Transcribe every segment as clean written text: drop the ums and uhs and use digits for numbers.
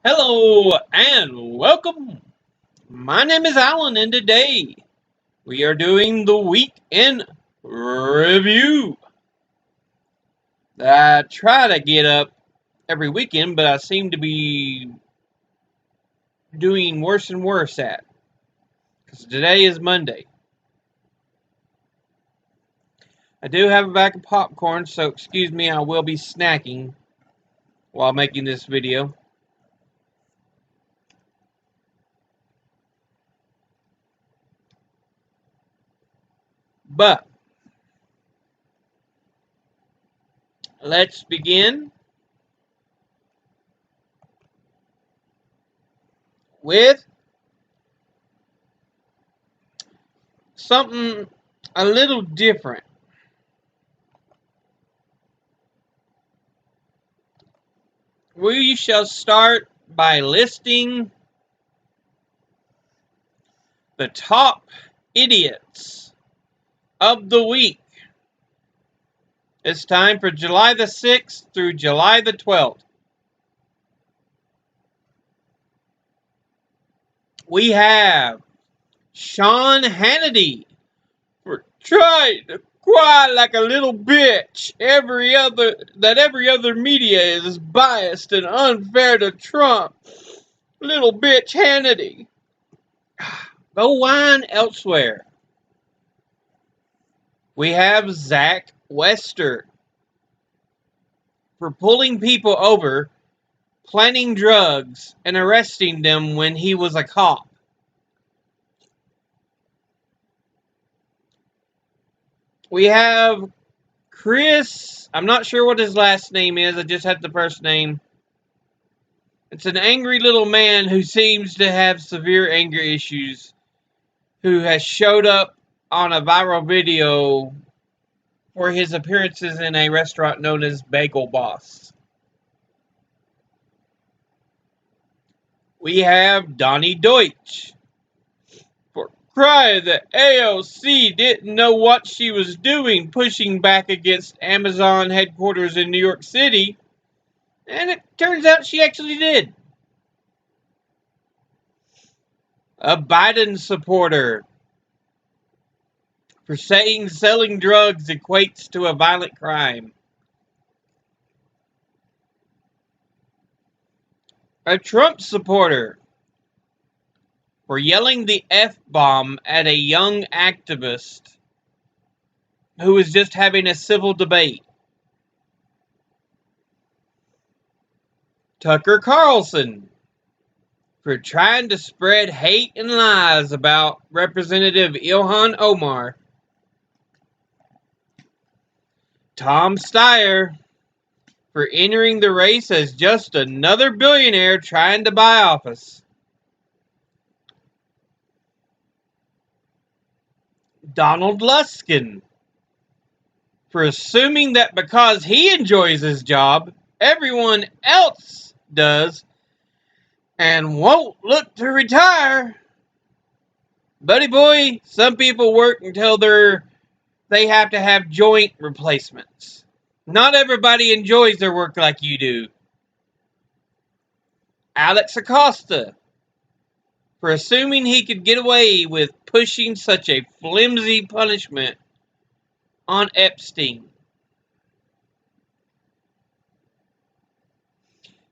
Hello and welcome. My name is Alan, and today we are doing the week in review. I try to get up every weekend, but I seem to be doing worse and worse at because today is Monday. I do have a bag of popcorn, so excuse me, I will be snacking while making this video. But let's begin with something a little different. We shall start by listing the top idiots of the week. It's time for July the 6th through July the 12th. We have Sean Hannity for trying to cry like a little bitch. Every other media is biased and unfair to Trump. Little bitch Hannity. Go whine elsewhere. We have Zach Wester for pulling people over, planting drugs, and arresting them when he was a cop. We have Chris, I'm not sure what his last name is, I just have the first name. It's an angry little man who seems to have severe anger issues, who has showed up on a viral video for his appearances in a restaurant known as Bagel Boss. We have Donnie Deutsch for crying that AOC didn't know what she was doing pushing back against Amazon headquarters in New York City, and it turns out she actually did. A Biden supporter for saying selling drugs equates to a violent crime. A Trump supporter for yelling the F-bomb at a young activist who was just having a civil debate. Tucker Carlson for trying to spread hate and lies about Representative Ilhan Omar. Tom Steyer for entering the race as just another billionaire trying to buy office. Donald Luskin for assuming that because he enjoys his job, everyone else does and won't look to retire. Buddy boy, some people work until they have to have joint replacements. Not everybody enjoys their work like you do. Alex Acosta for assuming he could get away with pushing such a flimsy punishment on Epstein.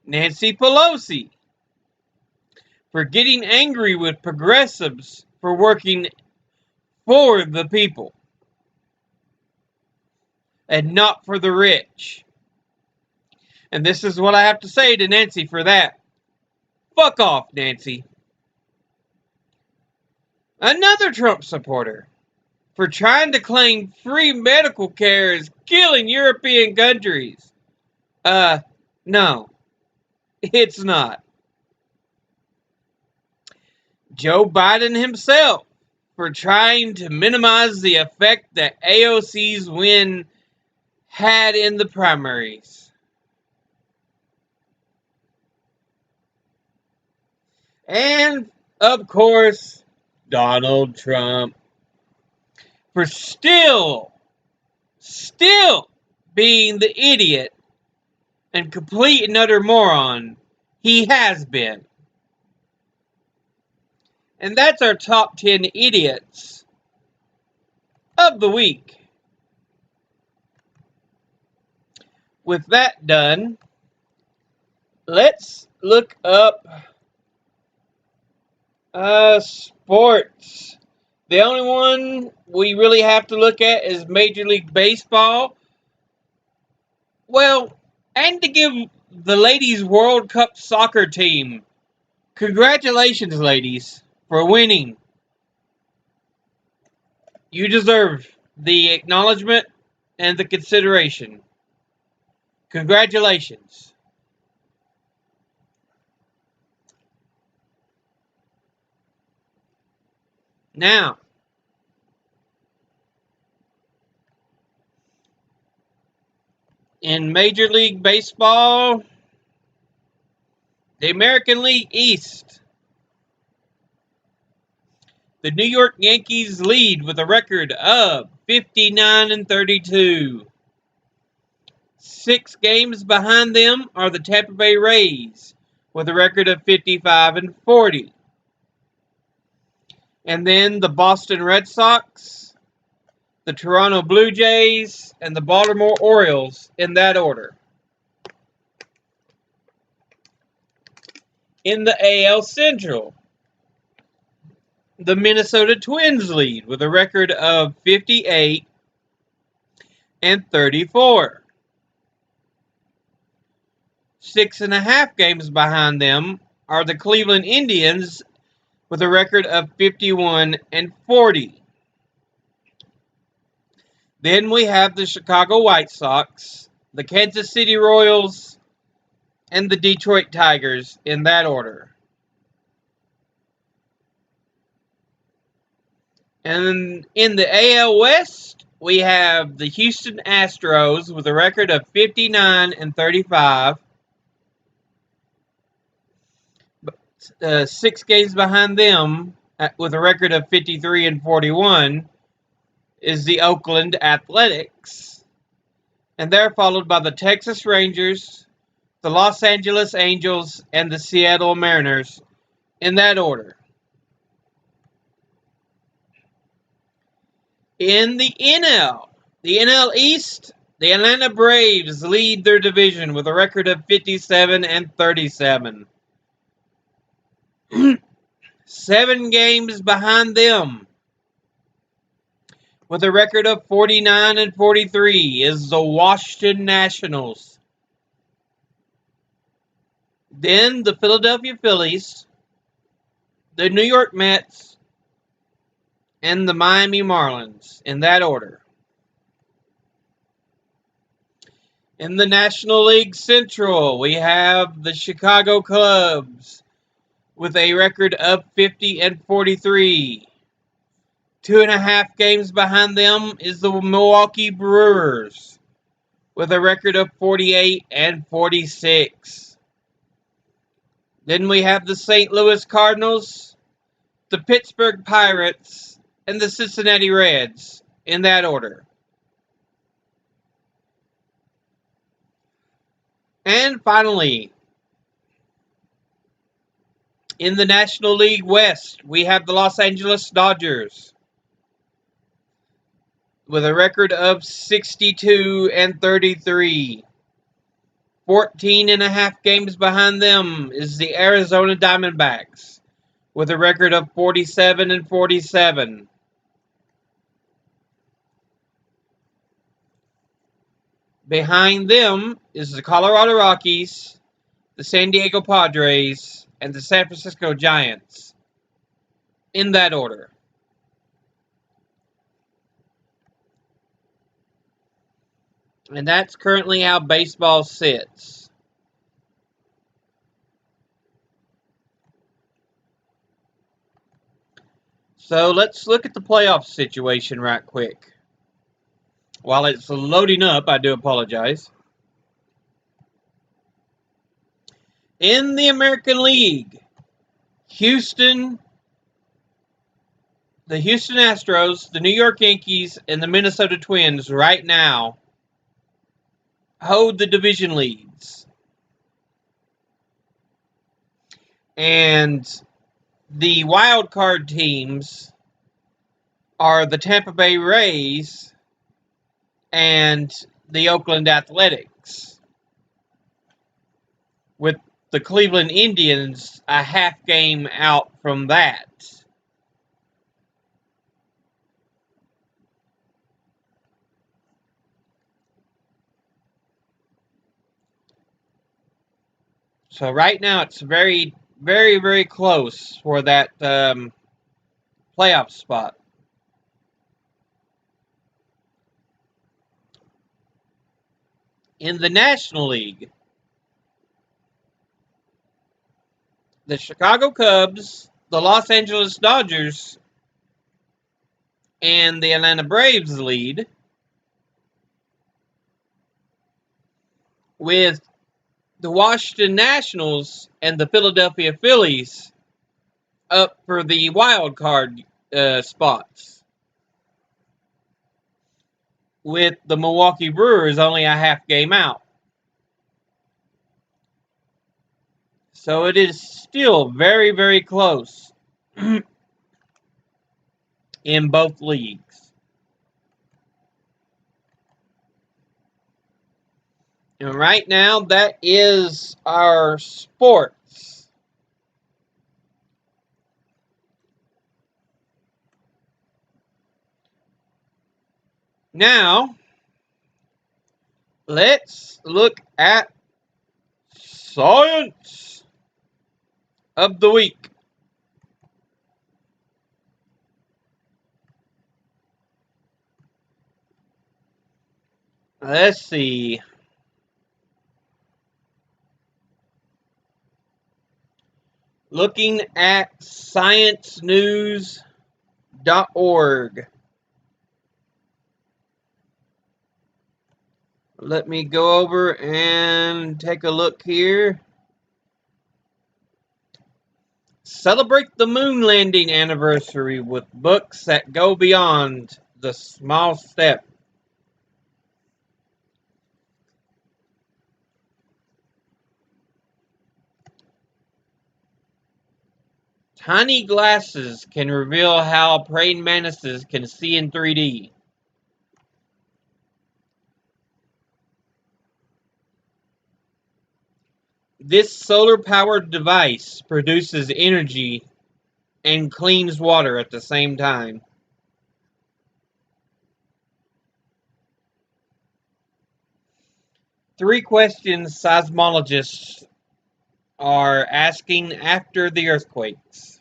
Nancy Pelosi for getting angry with progressives for working for the people and not for the rich. And this is what I have to say to Nancy for that. Fuck off, Nancy. Another Trump supporter for trying to claim free medical care is killing European countries. No, it's not. Joe Biden himself for trying to minimize the effect that AOC's win had in the primaries. And, of course, Donald Trump for still being the idiot and complete and utter moron He has been. And that's our top 10 idiots of the week. With that done, let's look up sports. The only one we really have to look at is Major League Baseball. Well, and to give the ladies' World Cup soccer team, congratulations, ladies, for winning. You deserve the acknowledgement and the consideration. Congratulations. Now, in Major League Baseball, the American League East, the New York Yankees lead with a record of 59-32. 6 games behind them are the Tampa Bay Rays with a record of 55-40. And then the Boston Red Sox, the Toronto Blue Jays, and the Baltimore Orioles in that order. In the AL Central, the Minnesota Twins lead with a record of 58-34. 6.5 games behind them are the Cleveland Indians with a record of 51-40. Then we have the Chicago White Sox, the Kansas City Royals, and the Detroit Tigers in that order. And in the AL West, we have the Houston Astros with a record of 59-35. 6 games behind them, with a record of 53-41, is the Oakland Athletics. And they're followed by the Texas Rangers, the Los Angeles Angels, and the Seattle Mariners in that order. In the NL East, the Atlanta Braves lead their division with a record of 57-37. 7 games behind them, with a record of 49-43, is the Washington Nationals. Then the Philadelphia Phillies, the New York Mets, and the Miami Marlins in that order. In the National League Central, we have the Chicago Cubs with a record of 50-43. 2.5 games behind them is the Milwaukee Brewers with a record of 48-46. Then we have the St. Louis Cardinals, the Pittsburgh Pirates, and the Cincinnati Reds in that order. And finally, in the National League West, we have the Los Angeles Dodgers with a record of 62-33. 14.5 games behind them is the Arizona Diamondbacks with a record of 47-47. Behind them is the Colorado Rockies, the San Diego Padres, and the San Francisco Giants in that order. And that's currently how baseball sits. So let's look at the playoff situation right quick. While it's loading up, I do apologize. In the American League, the Houston Astros, the New York Yankees, and the Minnesota Twins right now hold the division leads. And the wild card teams are the Tampa Bay Rays and the Oakland Athletics, with the Cleveland Indians a half game out from that. So right now it's very, very, very close for that playoff spot. In the National League, the Chicago Cubs, the Los Angeles Dodgers, and the Atlanta Braves lead, with the Washington Nationals and the Philadelphia Phillies up for the wild card spots, with the Milwaukee Brewers only a half game out. So it is still very, very close in both leagues. And right now, that is our sports. Now, let's look at Science of the Week. Let's see. Looking at sciencenews.org. Let me go over and take a look here. Celebrate the moon landing anniversary with books that go beyond the small step. Tiny glasses can reveal how praying mantises can see in 3D. This solar-powered device produces energy and cleans water at the same time. Three questions seismologists are asking after the earthquakes.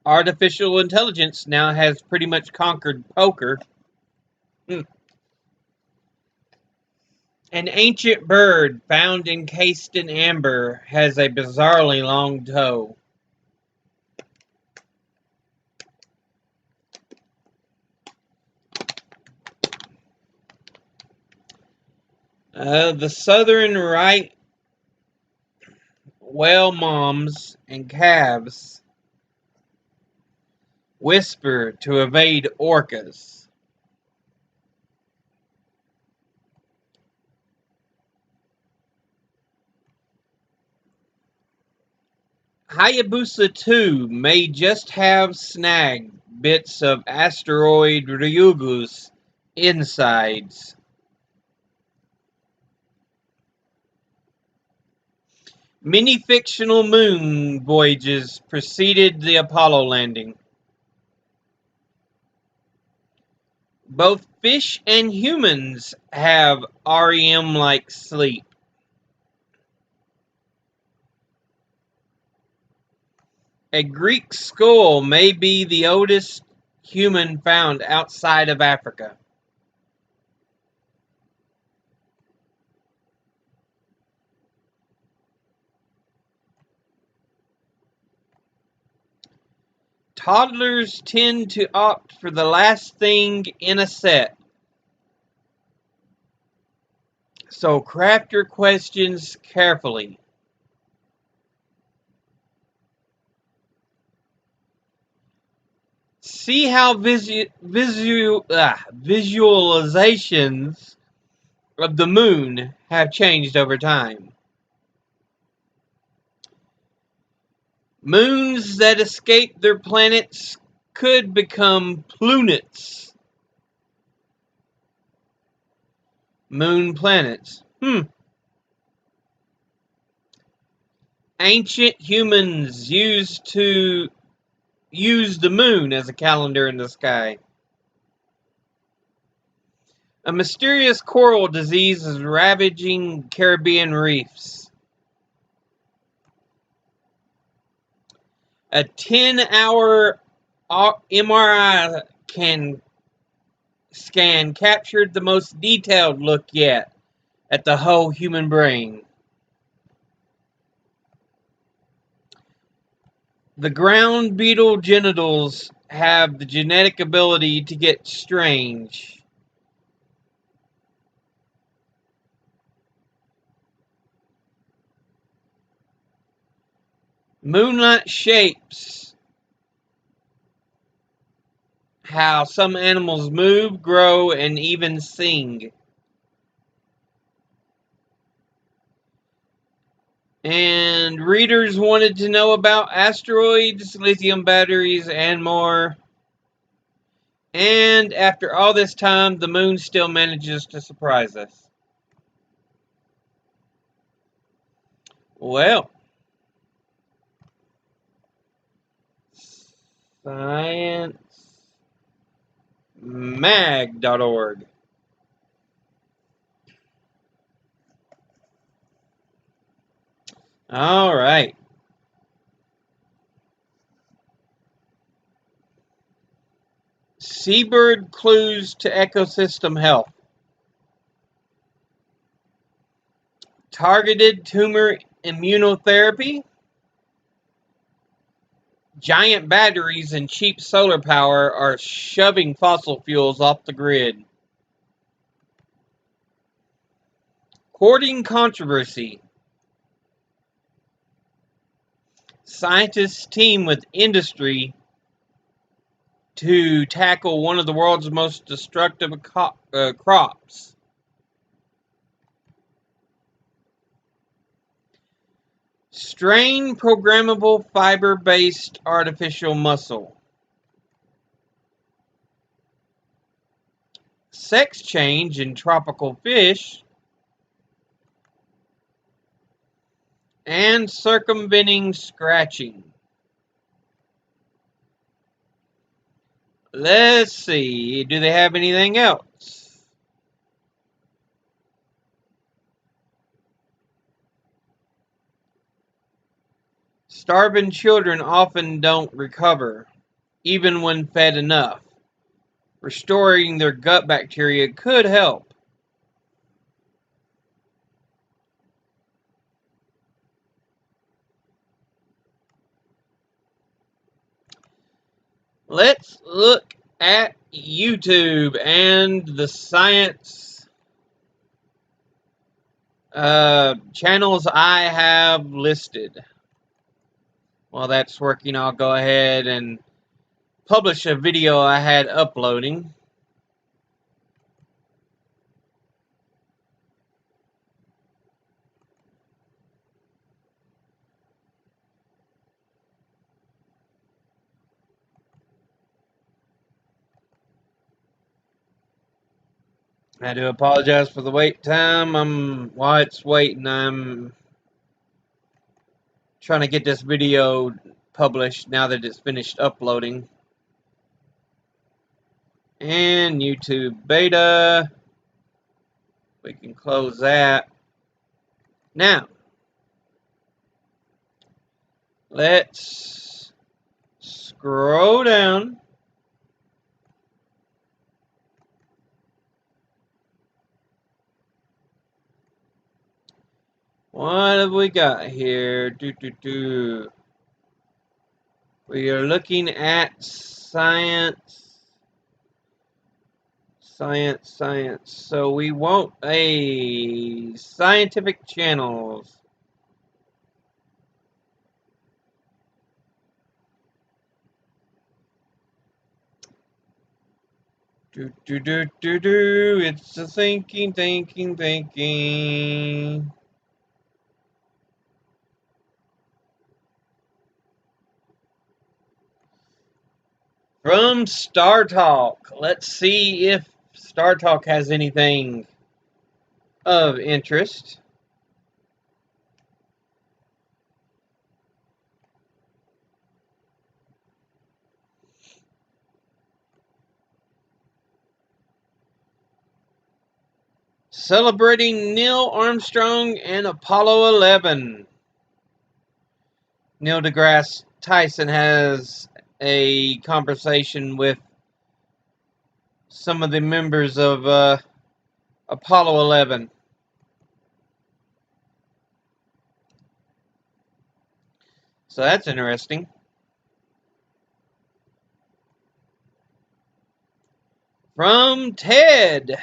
Artificial intelligence now has pretty much conquered poker. An ancient bird found encased in amber has a bizarrely long toe. The southern right whale moms and calves whisper to evade orcas. Hayabusa 2 may just have snagged bits of asteroid Ryugu's insides. Many fictional moon voyages preceded the Apollo landing. Both fish and humans have REM-like sleep. A Greek skull may be the oldest human found outside of Africa. Toddlers tend to opt for the last thing in a set. So craft your questions carefully. See how visualizations of the moon have changed over time. Moons that escape their planets could become planets. Moon planets. Ancient humans used to use the moon as a calendar in the sky. A mysterious coral disease is ravaging Caribbean reefs. A 10-hour MRI scan captured the most detailed look yet at the whole human brain. The ground beetle genitals have the genetic ability to get strange. Moonlight shapes how some animals move, grow, and even sing. And readers wanted to know about asteroids, lithium batteries, and more. And after all this time, the moon still manages to surprise us. Well, sciencemag.org. All right. Seabird clues to ecosystem health. Targeted tumor immunotherapy. Giant batteries and cheap solar power are shoving fossil fuels off the grid. Courting controversy. Scientists team with industry to tackle one of the world's most destructive crops. Strain programmable fiber-based artificial muscle. Sex change in tropical fish. And circumventing scratching. Let's see, do they have anything else? Starving children often don't recover, even when fed enough. Restoring their gut bacteria could help. Let's look at YouTube and the science channels I have listed. While that's working, I'll go ahead and publish a video I had uploading. I do apologize for the wait time. While it's waiting, I'm trying to get this video published now that it's finished uploading. And YouTube beta. We can close that. Now, let's scroll down. What have we got here? We are looking at science. So we want a scientific channels. It's a thinking. From Star Talk. Let's see if Star Talk has anything of interest. Celebrating Neil Armstrong and Apollo 11. Neil deGrasse Tyson has a conversation with some of the members of Apollo 11. So that's interesting. From Ted.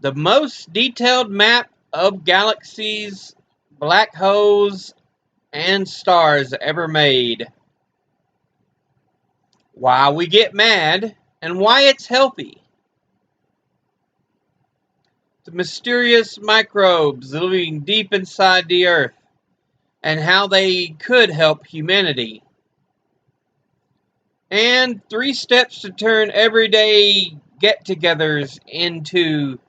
The most detailed map of galaxies, black holes, and stars ever made. Why we get mad and why it's healthy. The mysterious microbes living deep inside the earth and how they could help humanity. And 3 steps to turn everyday get-togethers into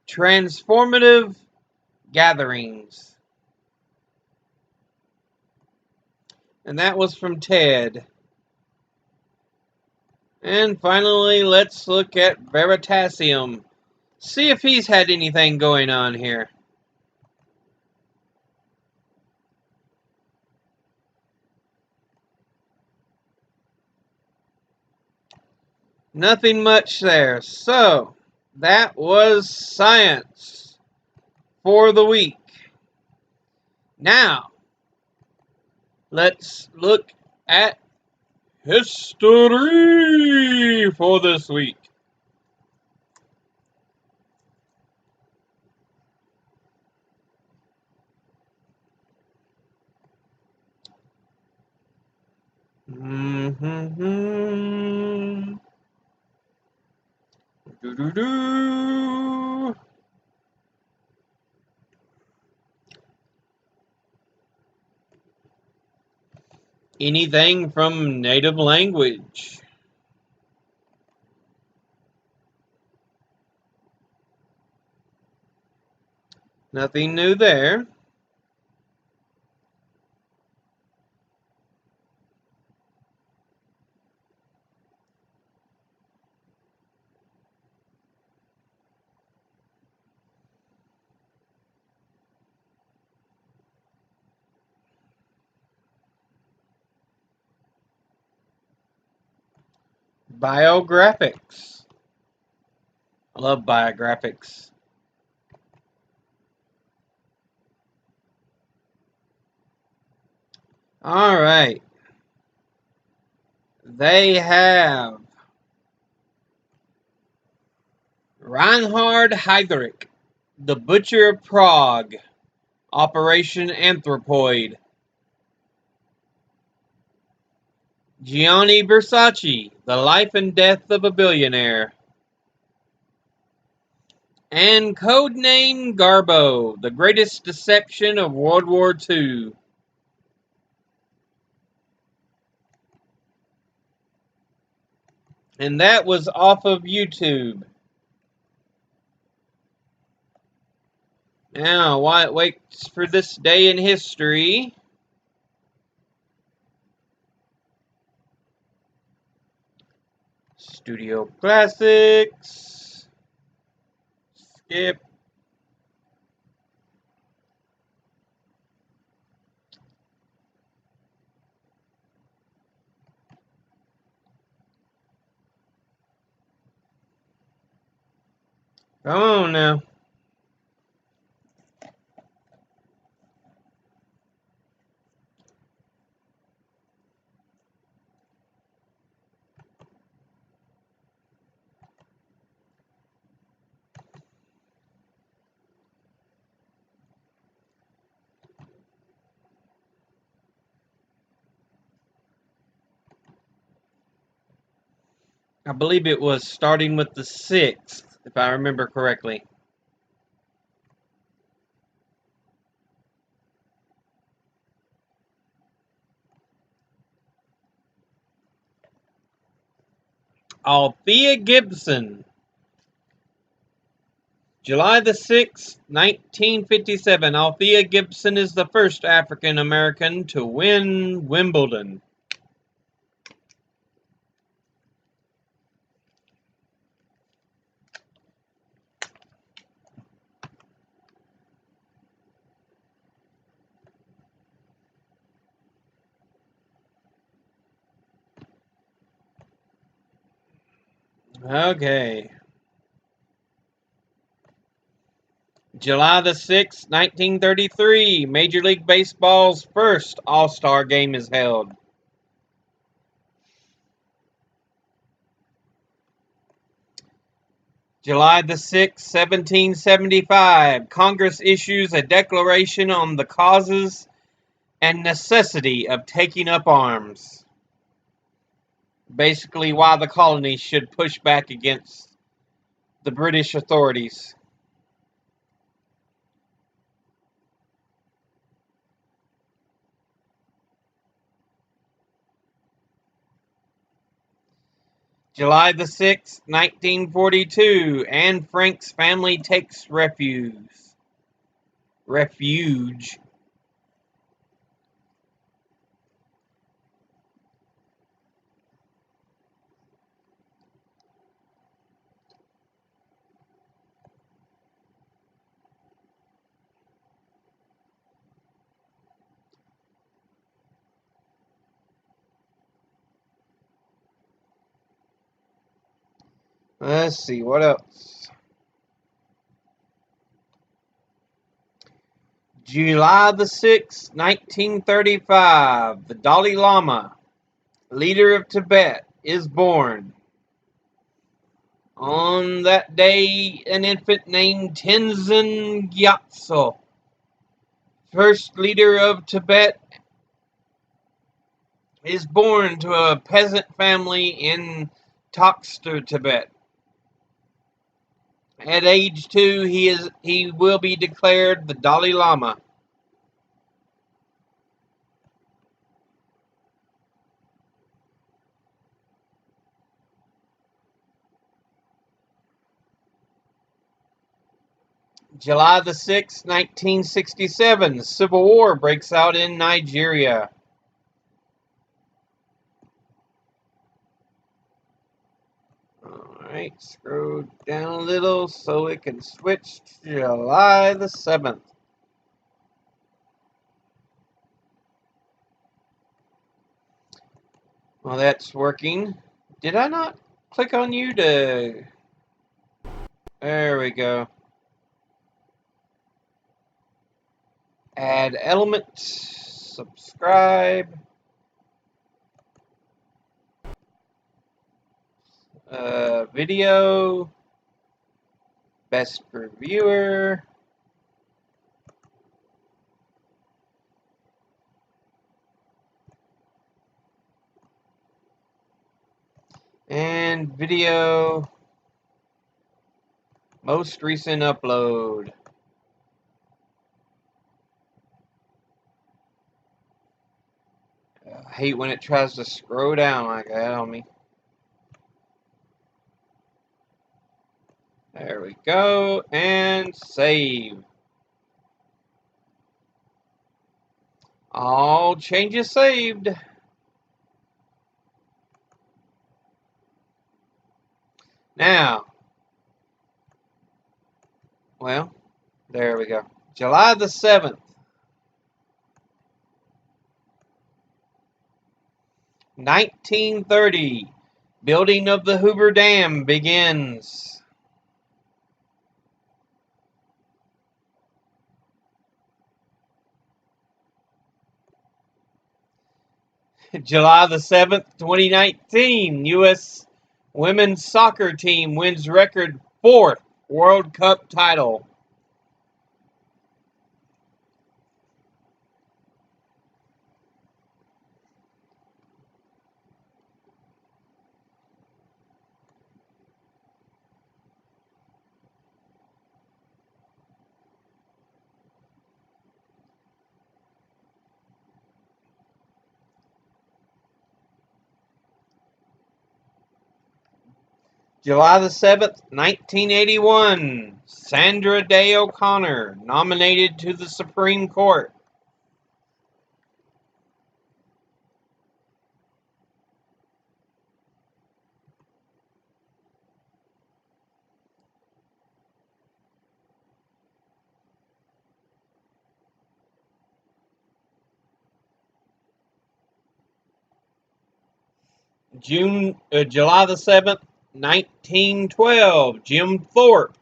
transformative gatherings. And that was from Ted. And finally, let's look at Veritasium. See if he's had anything going on here. Nothing much there. So, that was science for the week. Now, let's look at history for this week. Do-do-do. Anything from native language. Nothing new there. Biographics. I love biographics. All right. They have Reinhard Heydrich, The Butcher of Prague, Operation Anthropoid. Gianni Versace, The Life and Death of a Billionaire. And Codename Garbo, The Greatest Deception of World War II. And that was off of YouTube. Now, while it waits for this day in history, Studio Classics, skip. Come on now. I believe it was starting with the 6th, if I remember correctly. Althea Gibson. July the 6th, 1957. Althea Gibson is the first African American to win Wimbledon. Okay. July the 6th, 1933. Major League Baseball's first All-Star game is held. July the 6th, 1775. Congress issues a declaration on the causes and necessity of taking up arms. Basically, why the colonies should push back against the British authorities. July the 6th, 1942. Anne Frank's family takes refuge. Let's see, what else? July the 6th, 1935. The Dalai Lama, leader of Tibet, is born. On that day, an infant named Tenzin Gyatso, first leader of Tibet, is born to a peasant family in Toxtur, Tibet. At age 2, he will be declared the Dalai Lama. July the 6th, 1967, the Civil War breaks out in Nigeria. Alright, scroll down a little so it can switch to July the 7th. Well, that's working. Did I not click on you to... There we go. Add element, subscribe, video, best per viewer, and video, most recent upload. I hate when it tries to scroll down like that on me. There we go, and save. All changes saved. Now, well, there we go. July the 7th. 1930, building of the Hoover Dam begins. July the 7th, 2019, U.S. women's soccer team wins record 4th World Cup title. July the 7th, 1981, Sandra Day O'Connor nominated to the Supreme Court. July the 7th, 1912, Jim Thorpe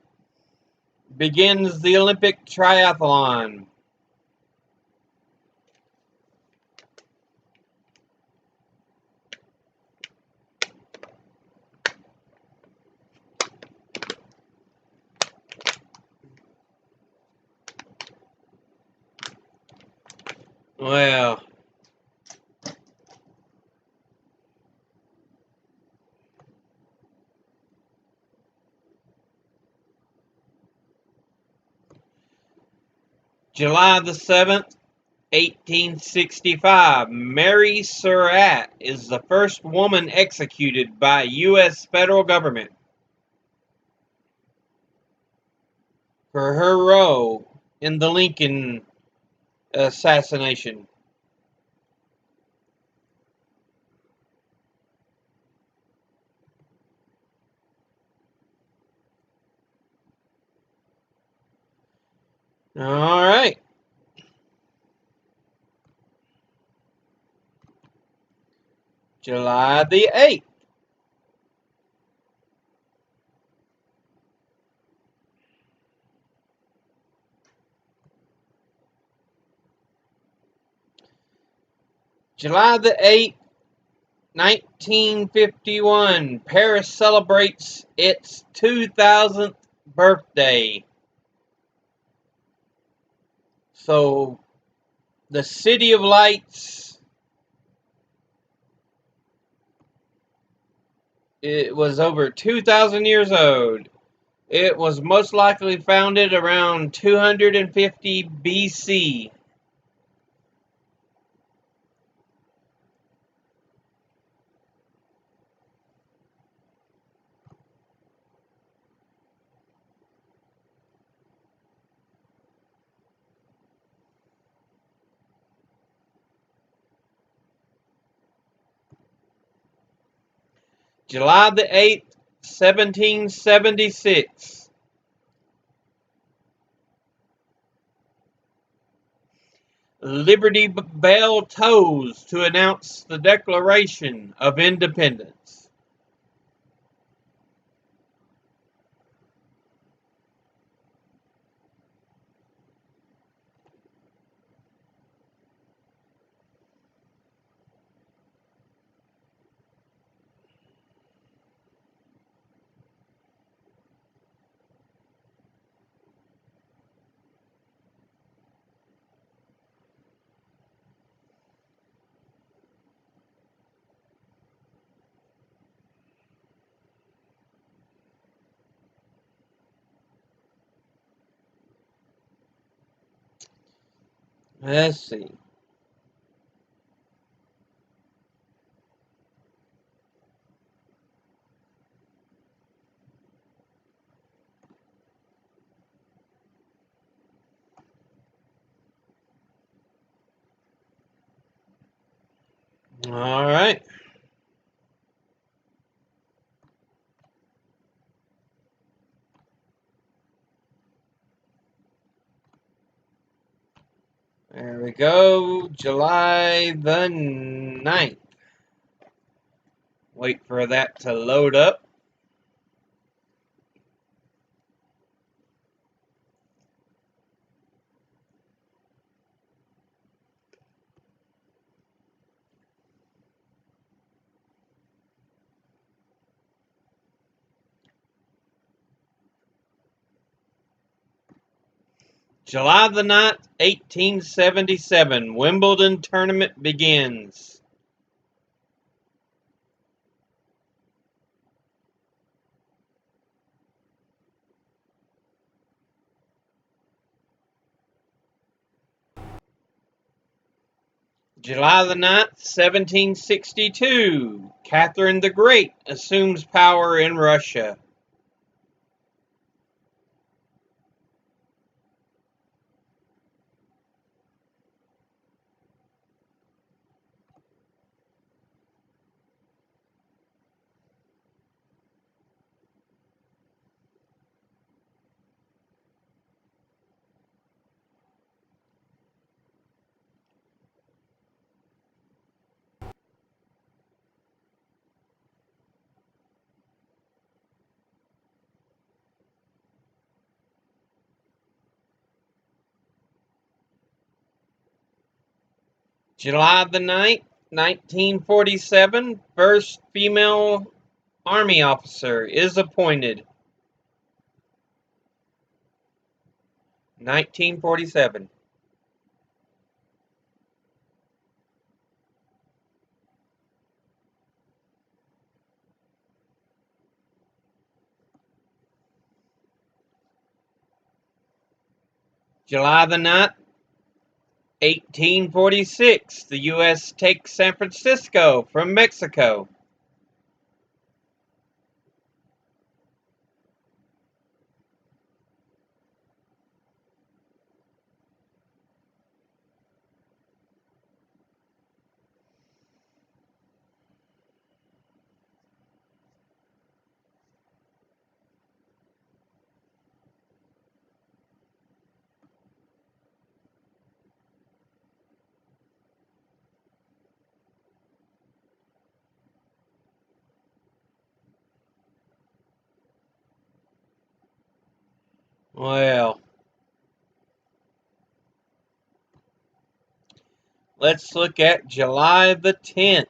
begins the Olympic triathlon. Well, July the 7th, 1865, Mary Surratt is the first woman executed by U.S. federal government for her role in the Lincoln assassination. All right. July the 8th. July the 8th, 1951, Paris celebrates its 2000th birthday. So, the City of Lights, it was over 2,000 years old. It was most likely founded around 250 BC. July the 8th, 1776. Liberty Bell tolls to announce the Declaration of Independence. Let's see. All right. There we go. July the 9th. Wait for that to load up. July the 9th, 1877, Wimbledon tournament begins. July the 9th, 1762, Catherine the Great assumes power in Russia. July the 9th, 1947, first female Army officer is appointed. 1947. July the 9th, 1846, the U.S. takes San Francisco from Mexico. Well, let's look at July the 10th.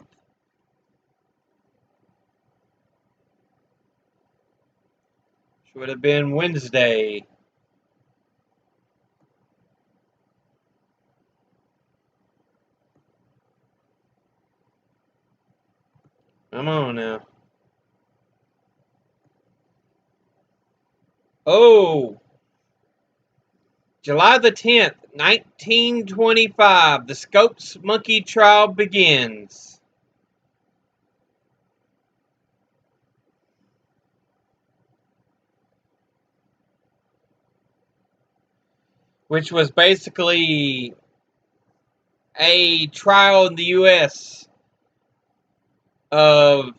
Which would have been Wednesday. Come on now. Oh, July the 10th, 1925, the Scopes monkey trial begins. Which was basically a trial in the U.S. of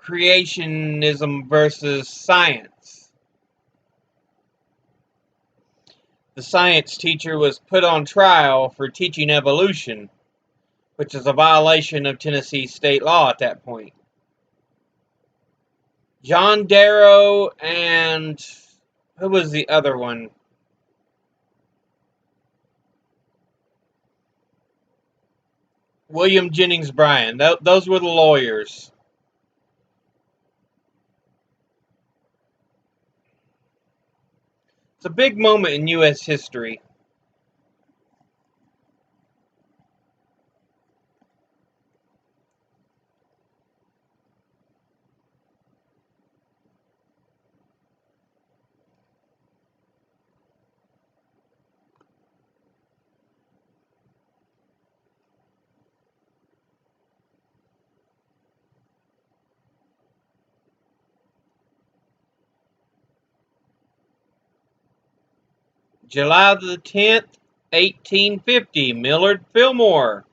creationism versus science. The science teacher was put on trial for teaching evolution, which is a violation of Tennessee state law at that point. John Darrow and who was the other one? William Jennings Bryan. Those were the lawyers. It's a big moment in U.S. history. July the 10th, 1850, Millard Fillmore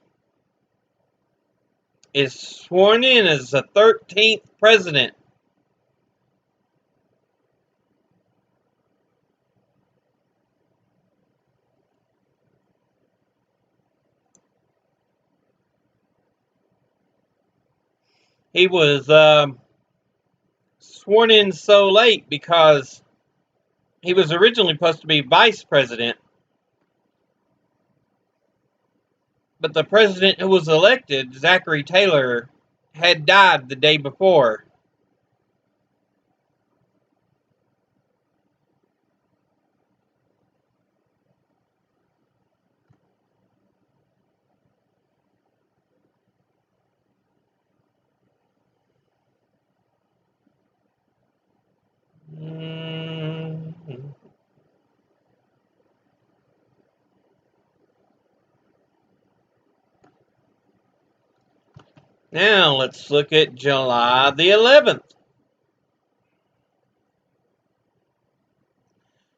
is sworn in as the 13th president. He was sworn in so late because he was originally supposed to be vice president, but the president who was elected, Zachary Taylor, had died the day before. Mm-hmm. Now let's look at July the 11th.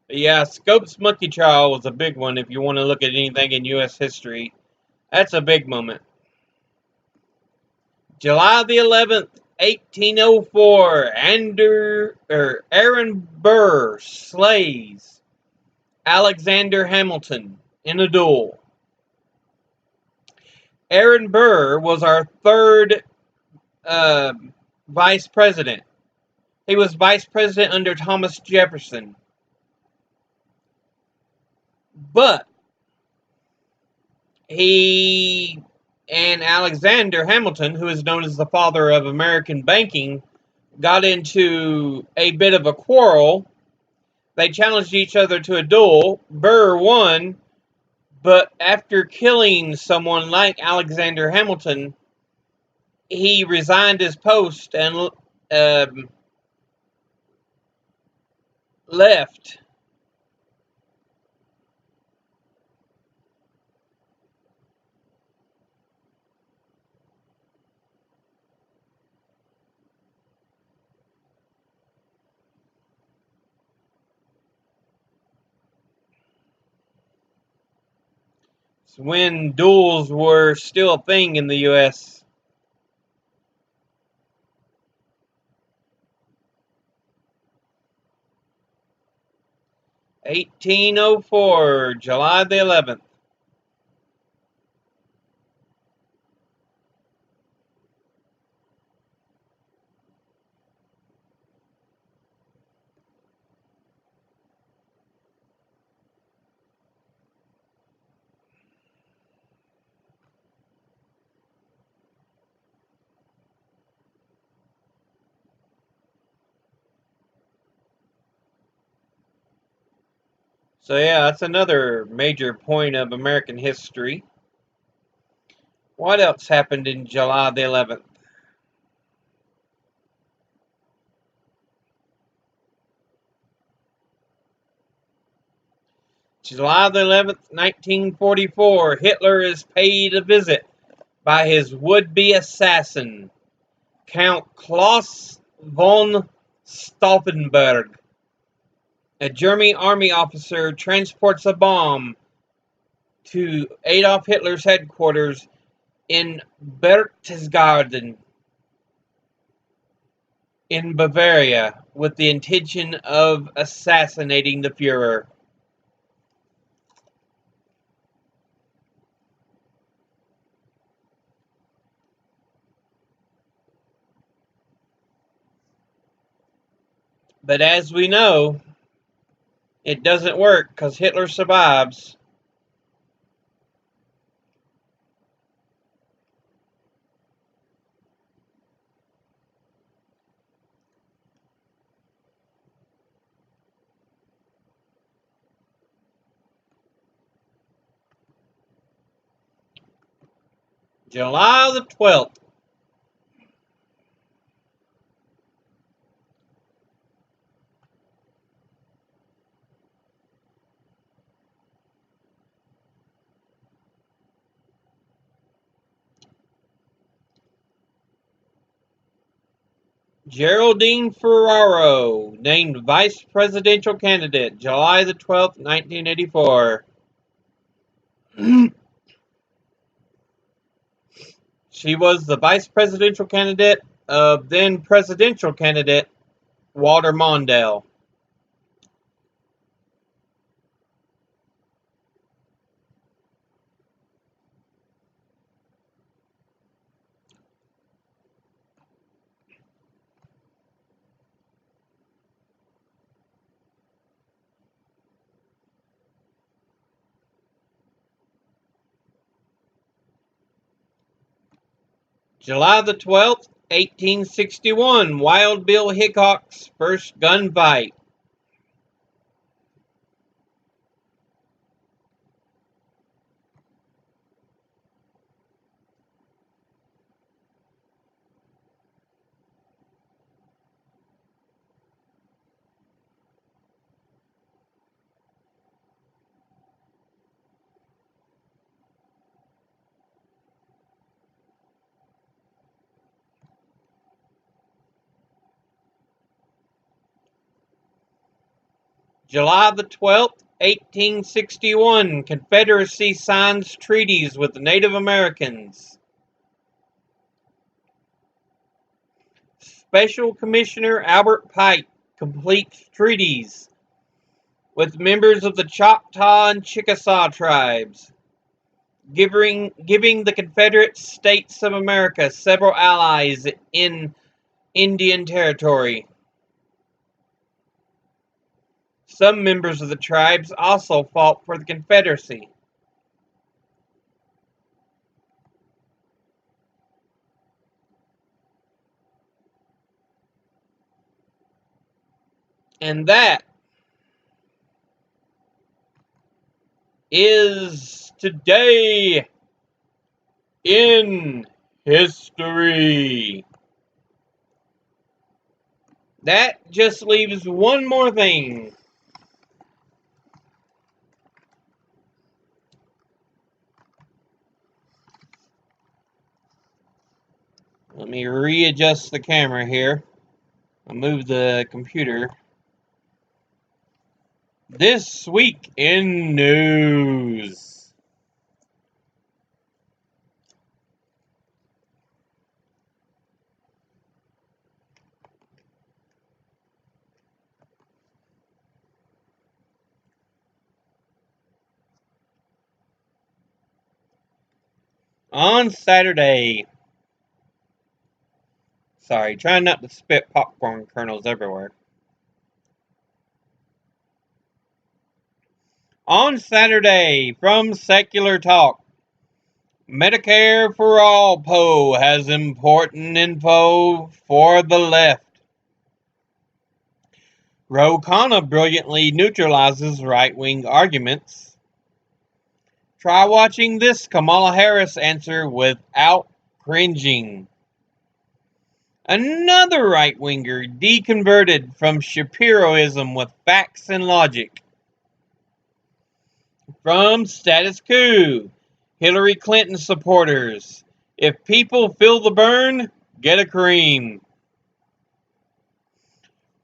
Yeah, Scopes Monkey Trial was a big one if you want to look at anything in U.S. history. That's a big moment. July the 11th, 1804, Aaron Burr slays Alexander Hamilton in a duel. Aaron Burr was our third uh, vice president. He was vice president under Thomas Jefferson. But he and Alexander Hamilton, who is known as the father of American banking, got into a bit of a quarrel. They challenged each other to a duel. Burr won, but after killing someone like Alexander Hamilton, he resigned his post and left. When duels were still a thing in the U.S. 1804, July the 11th. So yeah, that's another major point of American history. What else happened in July the 11th? July the 11th, 1944, Hitler is paid a visit by his would-be assassin, Count Klaus von Stauffenberg. A German army officer transports a bomb to Adolf Hitler's headquarters in Berchtesgaden in Bavaria with the intention of assassinating the Fuhrer. But as we know, it doesn't work because Hitler survives. July the 12th. Geraldine Ferraro, named vice presidential candidate, July the 12th, 1984. She was the vice presidential candidate of then presidential candidate Walter Mondale. July the 12th, 1861, Wild Bill Hickok's first gunfight. July the 12th, 1861, Confederacy signs treaties with the Native Americans. Special Commissioner Albert Pike completes treaties with members of the Choctaw and Chickasaw tribes, giving the Confederate States of America several allies in Indian Territory. Some members of the tribes also fought for the Confederacy. And that is today in history. That just leaves one more thing. Let me readjust the camera here. I'll move the computer. This week in news. On Saturday. Sorry, trying not to spit popcorn kernels everywhere. On Saturday, from Secular Talk, Medicare for All Poe has important info for the left. Ro Khanna brilliantly neutralizes right-wing arguments. Try watching this Kamala Harris answer without cringing. Another right-winger deconverted from Shapiroism with facts and logic. From Status Quo, Hillary Clinton supporters. If people feel the burn, get a cream.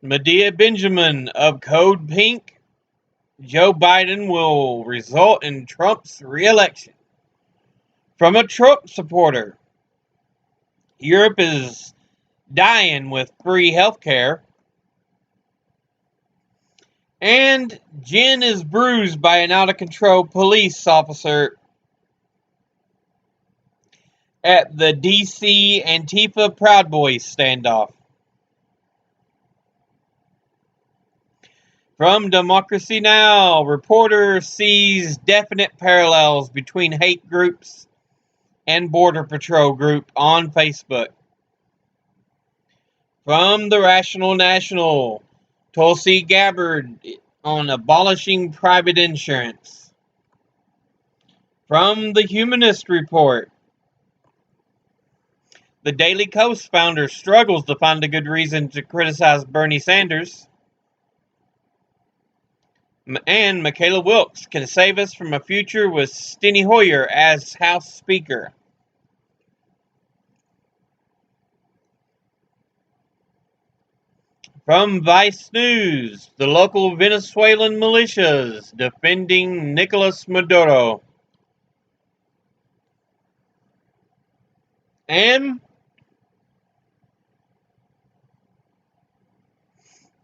Medea Benjamin of Code Pink. Joe Biden will result in Trump's re-election. From a Trump supporter. Europe is dying with free healthcare. And Jen is bruised by an out-of-control police officer at the D.C. Antifa Proud Boys standoff. From Democracy Now!, reporter sees definite parallels between hate groups and Border Patrol group on Facebook. From The Rational National, Tulsi Gabbard on abolishing private insurance. From The Humanist Report, the Daily Kos founder struggles to find a good reason to criticize Bernie Sanders. And Michaela Wilkes can save us from a future with Steny Hoyer as House Speaker. From Vice News, the local Venezuelan militias defending Nicolas Maduro. And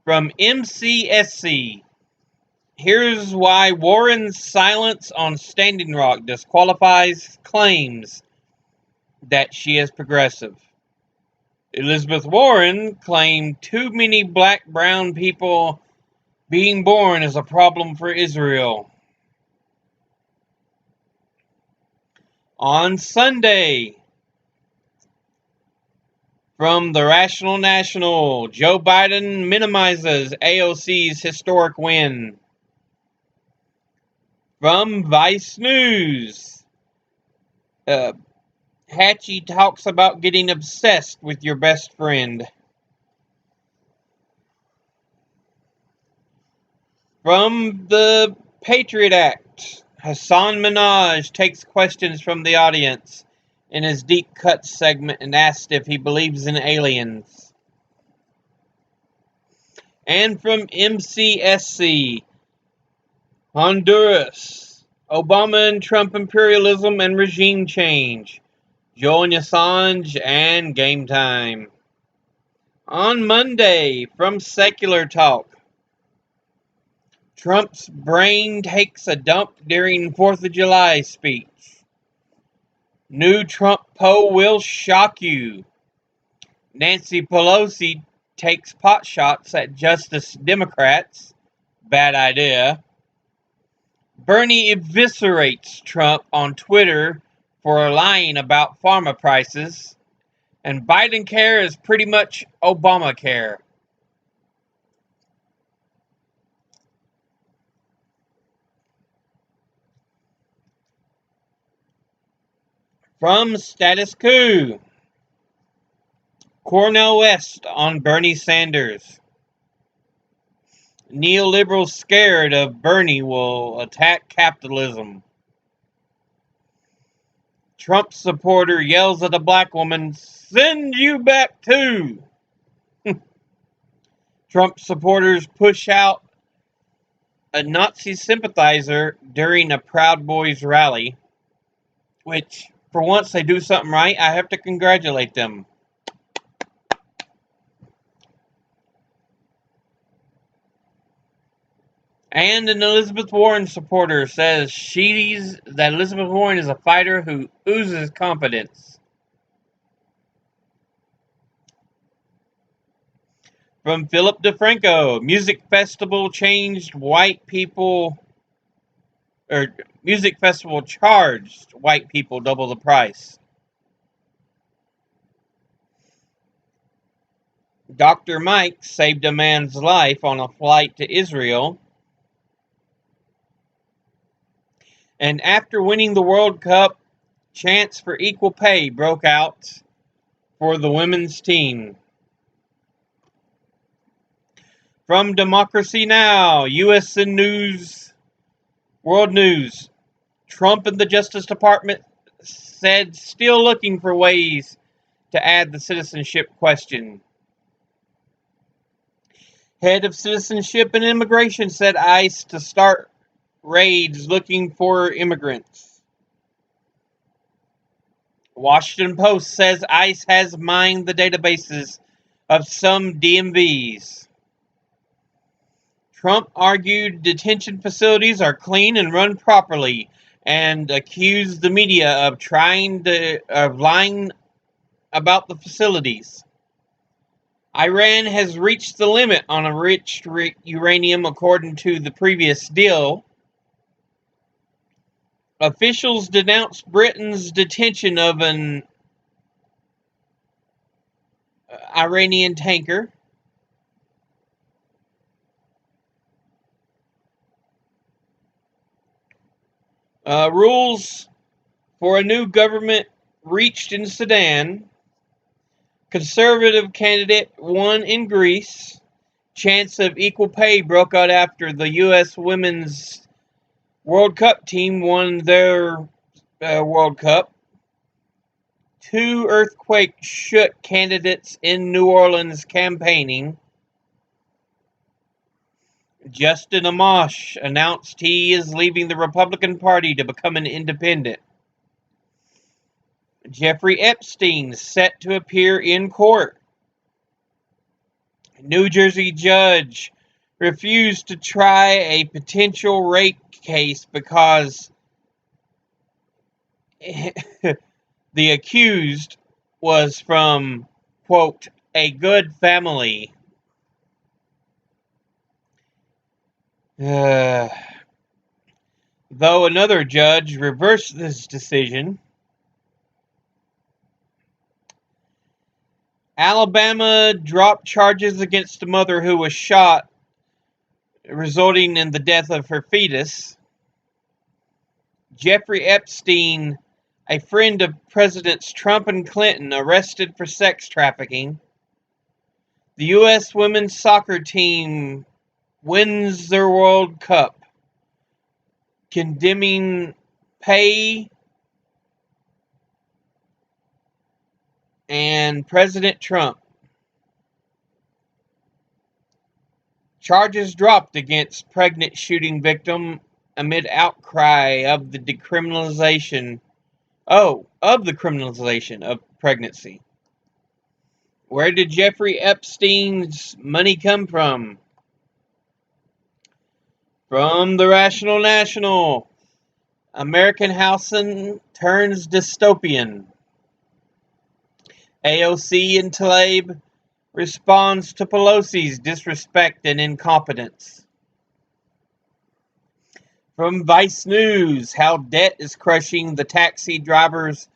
from MCSC, here's why Warren's silence on Standing Rock disqualifies claims that she is progressive. Elizabeth Warren claimed too many black-brown people being born is a problem for Israel. On Sunday, from The Rational National, Joe Biden minimizes AOC's historic win. From Vice News, Hatchie talks about getting obsessed with your best friend. From the Patriot Act, Hassan Minhaj takes questions from the audience in his Deep Cuts segment and asked if he believes in aliens. And from MCSC, Honduras. Obama and Trump imperialism and regime change. Julian Assange and Game Time. On Monday, from Secular Talk. Trump's brain takes a dump during 4th of July speech. New Trump poll will shock you. Nancy Pelosi takes pot shots at Justice Democrats. Bad idea. Bernie eviscerates Trump on Twitter for lying about pharma prices. And Biden care is pretty much Obamacare. From Status Quo. Cornel West on Bernie Sanders. Neoliberals scared of Bernie will attack capitalism. Trump supporter yells at a black woman, "Send you back too." Trump supporters push out a Nazi sympathizer during a Proud Boys rally, which, for once they do something right, I have to congratulate them. And an Elizabeth Warren supporter says that Elizabeth Warren is a fighter who oozes confidence. From Philip DeFranco, music festival charged white people double the price. Dr. Mike saved a man's life on a flight to Israel. And after winning the World Cup, chants for equal pay broke out for the women's team. From Democracy Now!, U.S. News, World News, Trump and the Justice Department said still looking for ways to add the citizenship question. Head of Citizenship and Immigration said ICE to start raids looking for immigrants. Washington Post says ICE has mined the databases of some DMVs. Trump argued detention facilities are clean and run properly and accused the media of lying about the facilities. Iran has reached the limit on enriched uranium according to the previous deal. Officials denounced Britain's detention of an Iranian tanker. Rules for a new government reached in Sudan. Conservative candidate won in Greece. Chance of equal pay broke out after the U.S. Women's World Cup team won their World Cup. 2 earthquakes shook candidates in New Orleans campaigning. Justin Amash announced he is leaving the Republican Party to become an independent. Jeffrey Epstein set to appear in court. New Jersey judge refused to try a potential rape case because the accused was from, quote, a good family. Though another judge reversed this decision. Alabama dropped charges against a mother who was shot, resulting in the death of her fetus. Jeffrey Epstein, a friend of Presidents Trump and Clinton, arrested for sex trafficking. The U.S. women's soccer team wins their World Cup, condemning pay and President Trump. Charges dropped against pregnant shooting victim amid outcry of the criminalization of pregnancy. Where did Jeffrey Epstein's money come from? From the Rational National. American housing turns dystopian. AOC and Tlaib responds to Pelosi's disrespect and incompetence. From Vice News, how debt is crushing the taxi drivers'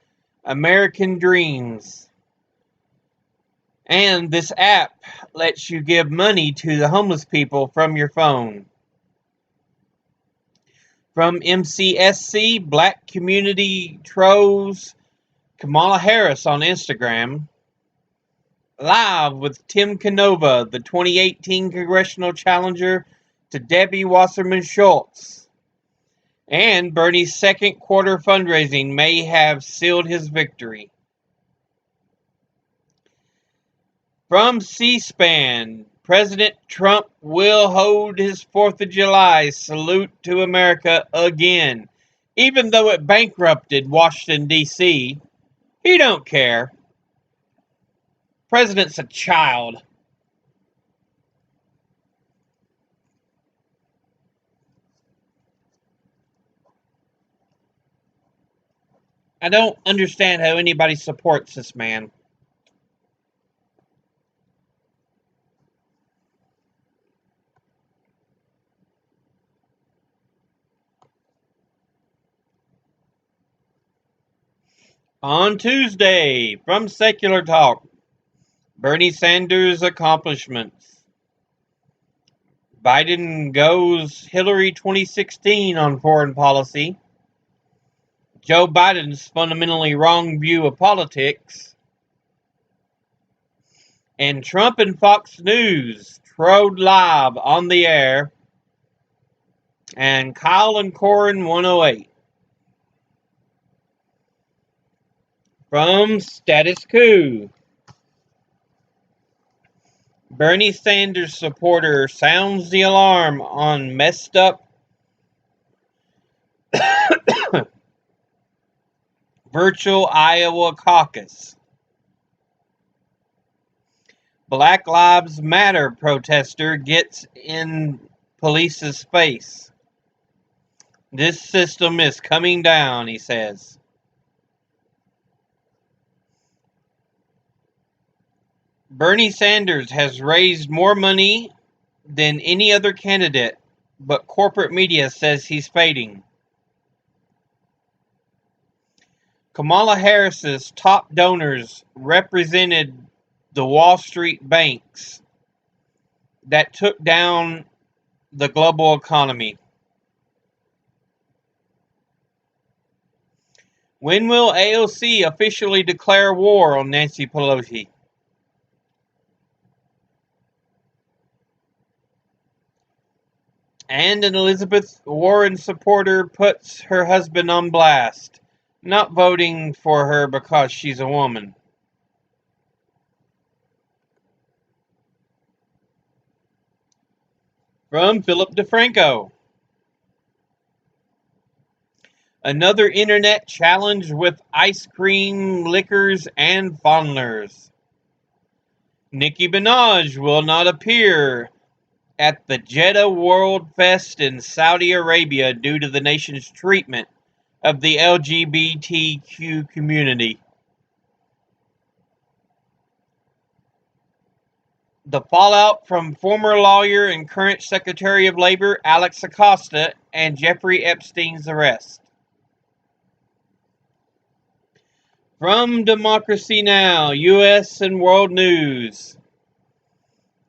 American dreams. And this app lets you give money to the homeless people from your phone. From MCSC, Black Community trolls Kamala Harris on Instagram. Live with Tim Canova, the 2018 congressional challenger to Debbie Wasserman Schultz. And Bernie's second quarter fundraising may have sealed his victory. From C-SPAN, President Trump will hold his 4th of July salute to America again. Even though it bankrupted Washington, D.C., he don't care. President's a child. I don't understand how anybody supports this man. On Tuesday, from Secular Talk, Bernie Sanders' accomplishments. Biden goes Hillary 2016 on foreign policy. Joe Biden's fundamentally wrong view of politics. And Trump and Fox News trode live on the air. And Kyle and Corin 108. From Status Quo, Bernie Sanders supporter sounds the alarm on messed up virtual Iowa caucus. Black Lives Matter protester gets in police's face. This system is coming down, he says. Bernie Sanders has raised more money than any other candidate, but corporate media says he's fading. Kamala Harris's top donors represented the Wall Street banks that took down the global economy. When will AOC officially declare war on Nancy Pelosi? And an Elizabeth Warren supporter puts her husband on blast, not voting for her because she's a woman. From Philip DeFranco. Another internet challenge with ice cream, liquors, and fondlers. Nicki Minaj will not appear at the Jeddah World Fest in Saudi Arabia due to the nation's treatment of the LGBTQ community. The fallout from former lawyer and current Secretary of Labor Alex Acosta and Jeffrey Epstein's arrest. From Democracy Now!, U.S. and World News.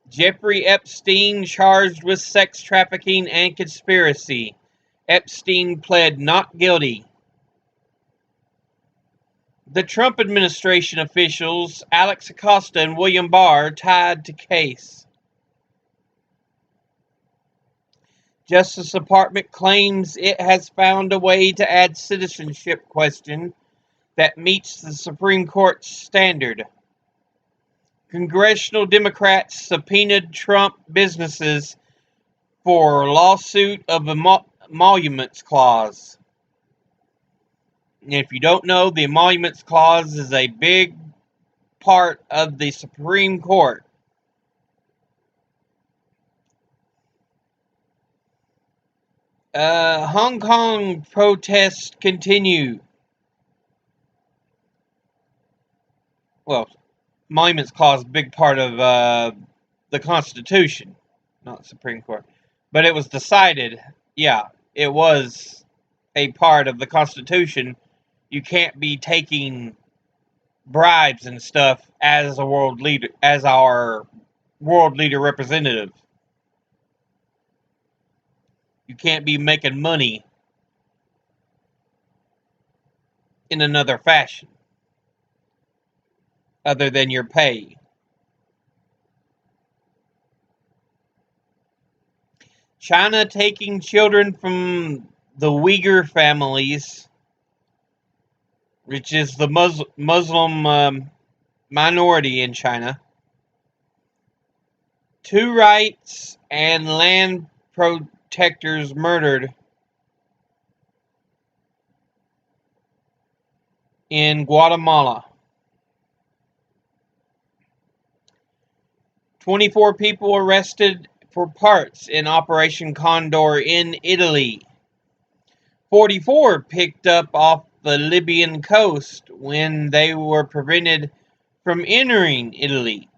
Jeffrey Epstein charged with sex trafficking and conspiracy. Epstein pled not guilty. The Trump administration officials, Alex Acosta and William Barr, tied to case. Justice Department claims it has found a way to add citizenship question that meets the Supreme Court's standard. Congressional Democrats subpoenaed Trump businesses for lawsuit of Emoluments Clause. And if you don't know, the Emoluments Clause is a big part of the Supreme Court. Hong Kong protests continue. Well, Emoluments Clause is a big part of the Constitution, not the Supreme Court. But it was decided, yeah, it was a part of the Constitution. You can't be taking bribes and stuff as a world leader, as our world leader representative. You can't be making money in another fashion other than your pay. China taking children from the Uyghur families, which is the Muslim minority in China. 2 rights and land protectors murdered in Guatemala. 24 people arrested for parts in Operation Condor in Italy. 44 picked up off the Libyan coast when they were prevented from entering Italy.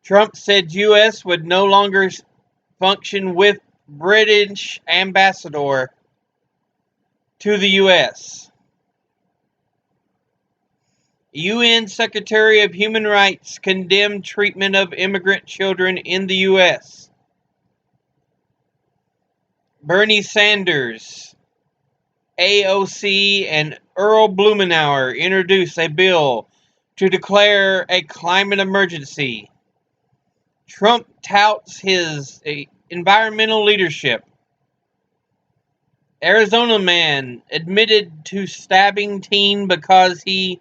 Trump said U.S. would no longer function with British ambassador to the U.S. UN Secretary of Human Rights condemned treatment of immigrant children in the U.S. Bernie Sanders, AOC, and Earl Blumenauer introduced a bill to declare a climate emergency. Trump touts his environmental leadership. Arizona man admitted to stabbing teen because he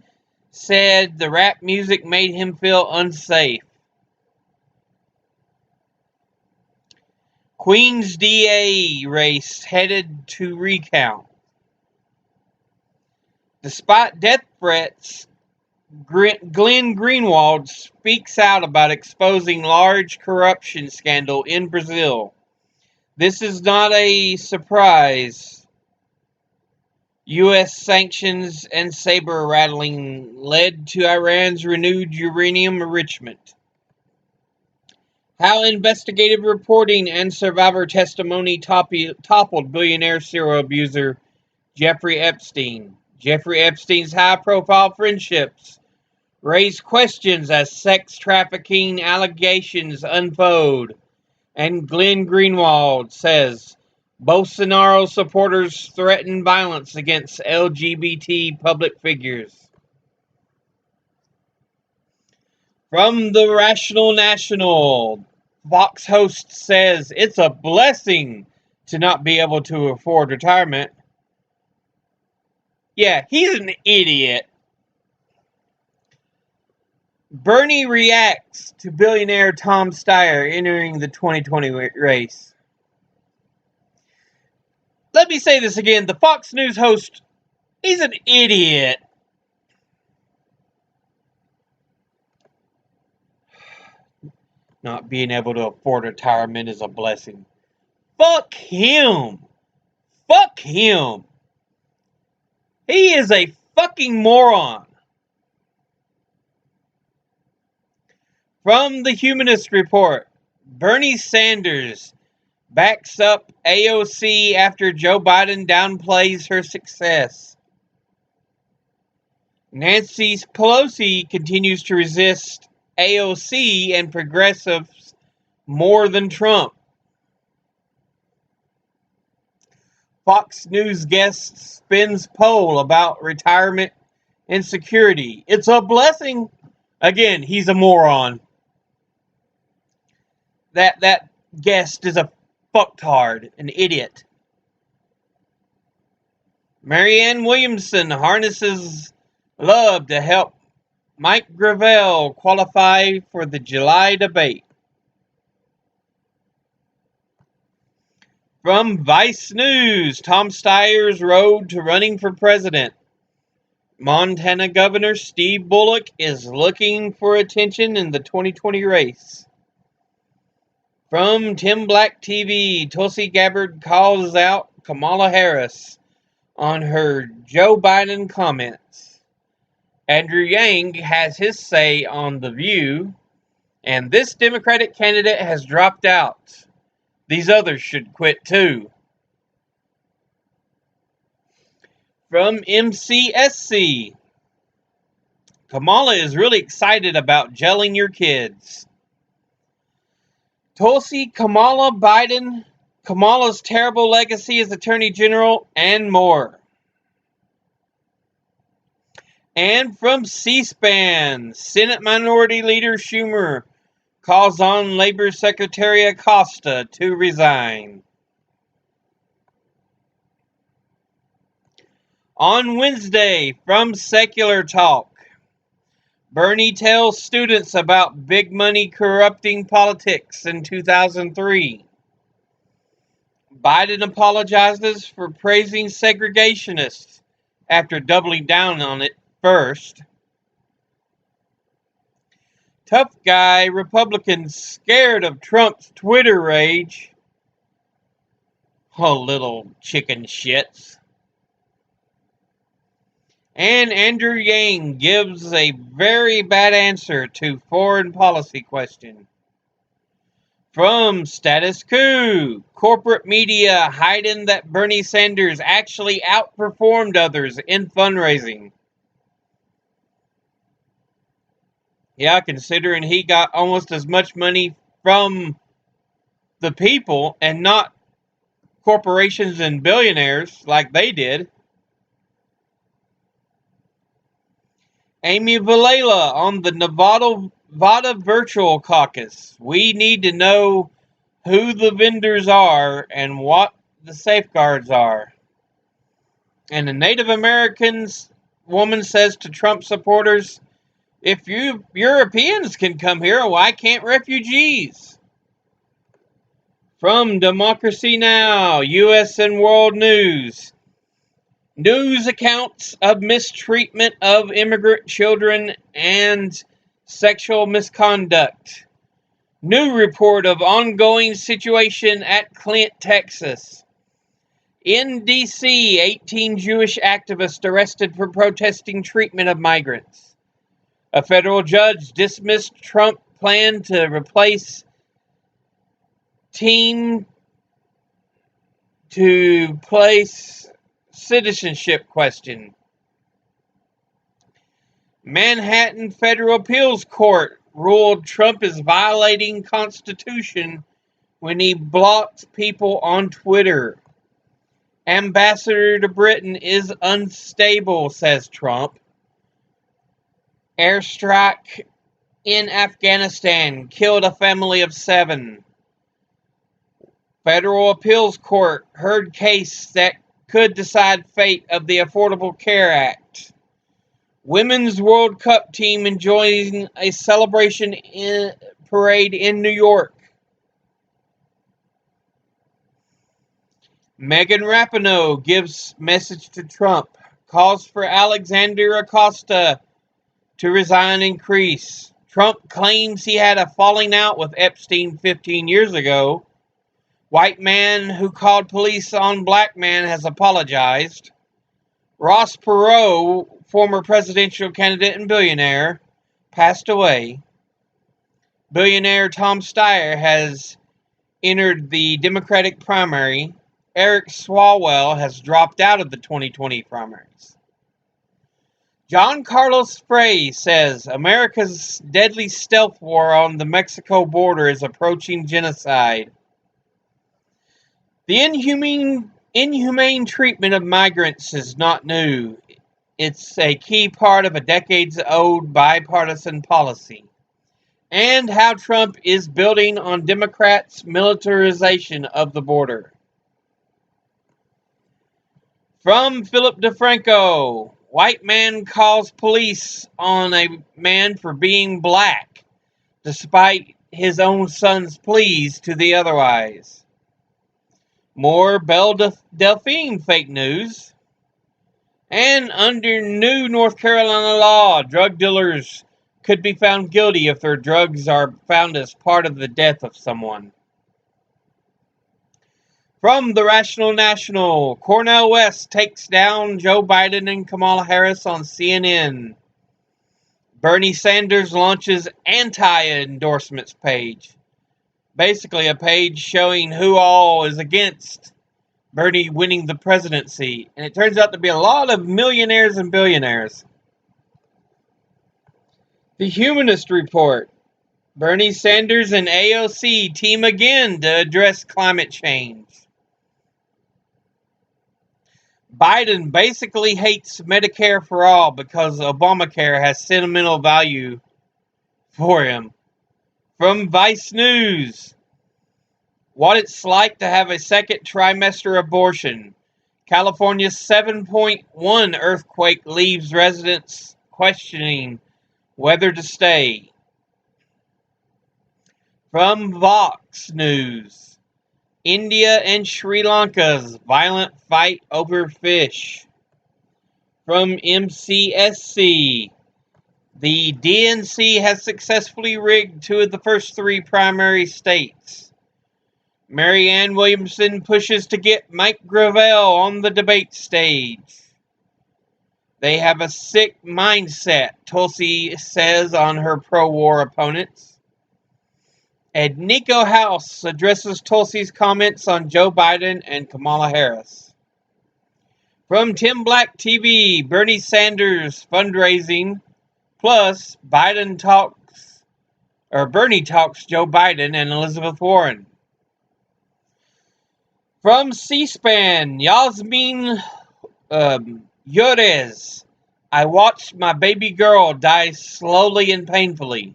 said the rap music made him feel unsafe. Queens DA race headed to recount. Despite death threats, Glenn Greenwald speaks out about exposing large corruption scandal in Brazil. This is not a surprise. U.S. sanctions and saber-rattling led to Iran's renewed uranium enrichment. How investigative reporting and survivor testimony toppled billionaire serial abuser Jeffrey Epstein. Jeffrey Epstein's high-profile friendships raise questions as sex trafficking allegations unfold. And Glenn Greenwald says Bolsonaro supporters threaten violence against LGBT public figures. From the Rational National, Fox host says it's a blessing to not be able to afford retirement. Yeah, he's an idiot. Bernie reacts to billionaire Tom Steyer entering the 2020 race. Let me say this again. The Fox News host, he's an idiot. Not being able to afford retirement is a blessing. Fuck him. Fuck him. He is a fucking moron. From the Humanist Report, Bernie Sanders backs up AOC after Joe Biden downplays her success. Nancy Pelosi continues to resist AOC and progressives more than Trump. Fox News guest spins poll about retirement and security. It's a blessing. Again, he's a moron. That guest is a fucktard, an idiot. Marianne Williamson harnesses love to help Mike Gravel qualify for the July debate. From Vice News, Tom Steyer's road to running for president. Montana Governor Steve Bullock is looking for attention in the 2020 race. From Tim Black TV, Tulsi Gabbard calls out Kamala Harris on her Joe Biden comments. Andrew Yang has his say on The View, and this Democratic candidate has dropped out. These others should quit too. From MCSC, Kamala is really excited about gelling your kids. Tulsi, Kamala Biden, Kamala's terrible legacy as Attorney General, and more. And from C-SPAN, Senate Minority Leader Schumer calls on Labor Secretary Acosta to resign. On Wednesday, from Secular Talk, Bernie tells students about big money corrupting politics in 2003. Biden apologizes for praising segregationists after doubling down on it first. Tough guy Republicans scared of Trump's Twitter rage. Oh, little chicken shits. And Andrew Yang gives a very bad answer to foreign policy question. From Status Quo, corporate media hiding that Bernie Sanders actually outperformed others in fundraising. Yeah, considering he got almost as much money from the people and not corporations and billionaires like they did. Amy Vilela on the Nevada Virtual Caucus. We need to know who the vendors are and what the safeguards are. And a Native American woman says to Trump supporters, if you Europeans can come here, why can't refugees? From Democracy Now!, U.S. and World News. News accounts of mistreatment of immigrant children and sexual misconduct. New report of ongoing situation at Clint, Texas. In D.C., 18 Jewish activists arrested for protesting treatment of migrants. A federal judge dismissed Trump's plan to replace team to place citizenship question. Manhattan Federal Appeals Court ruled Trump is violating Constitution when he blocks people on Twitter. Ambassador to Britain is unstable, says Trump. Airstrike in Afghanistan killed a family of 7. Federal Appeals Court heard case that could decide fate of the Affordable Care Act. Women's World Cup team enjoying a celebration parade in New York. Megan Rapinoe gives message to Trump, calls for Alexander Acosta to resign and increase. Trump claims he had a falling out with Epstein 15 years ago. White man who called police on black man has apologized. Ross Perot, former presidential candidate and billionaire, passed away. Billionaire Tom Steyer has entered the Democratic primary. Eric Swalwell has dropped out of the 2020 primaries. John Carlos Frey says America's deadly stealth war on the Mexico border is approaching genocide. The inhumane treatment of migrants is not new. It's a key part of a decades-old bipartisan policy. And how Trump is building on Democrats' militarization of the border. From Philip DeFranco, white man calls police on a man for being black, despite his own son's pleas to the otherwise. More Belle Delphine fake news. And under new North Carolina law, drug dealers could be found guilty if their drugs are found as part of the death of someone. From the Rational National, Cornel West takes down Joe Biden and Kamala Harris on CNN. Bernie Sanders launches anti-endorsements page. Basically a page showing who all is against Bernie winning the presidency. And it turns out to be a lot of millionaires and billionaires. The Humanist Report. Bernie Sanders and AOC team again to address climate change. Biden basically hates Medicare for all because Obamacare has sentimental value for him. From Vice News. What it's like to have a second trimester abortion. California's 7.1 earthquake leaves residents questioning whether to stay. From Vox News. India and Sri Lanka's violent fight over fish. From MCSC. The DNC has successfully rigged two of the first three primary states. Marianne Williamson pushes to get Mike Gravel on the debate stage. They have a sick mindset, Tulsi says on her pro-war opponents. And Nico House addresses Tulsi's comments on Joe Biden and Kamala Harris. From Tim Black TV, Bernie Sanders fundraising, plus Bernie talks Joe Biden and Elizabeth Warren. From C-SPAN, Yasmin Llores, I watched my baby girl die slowly and painfully.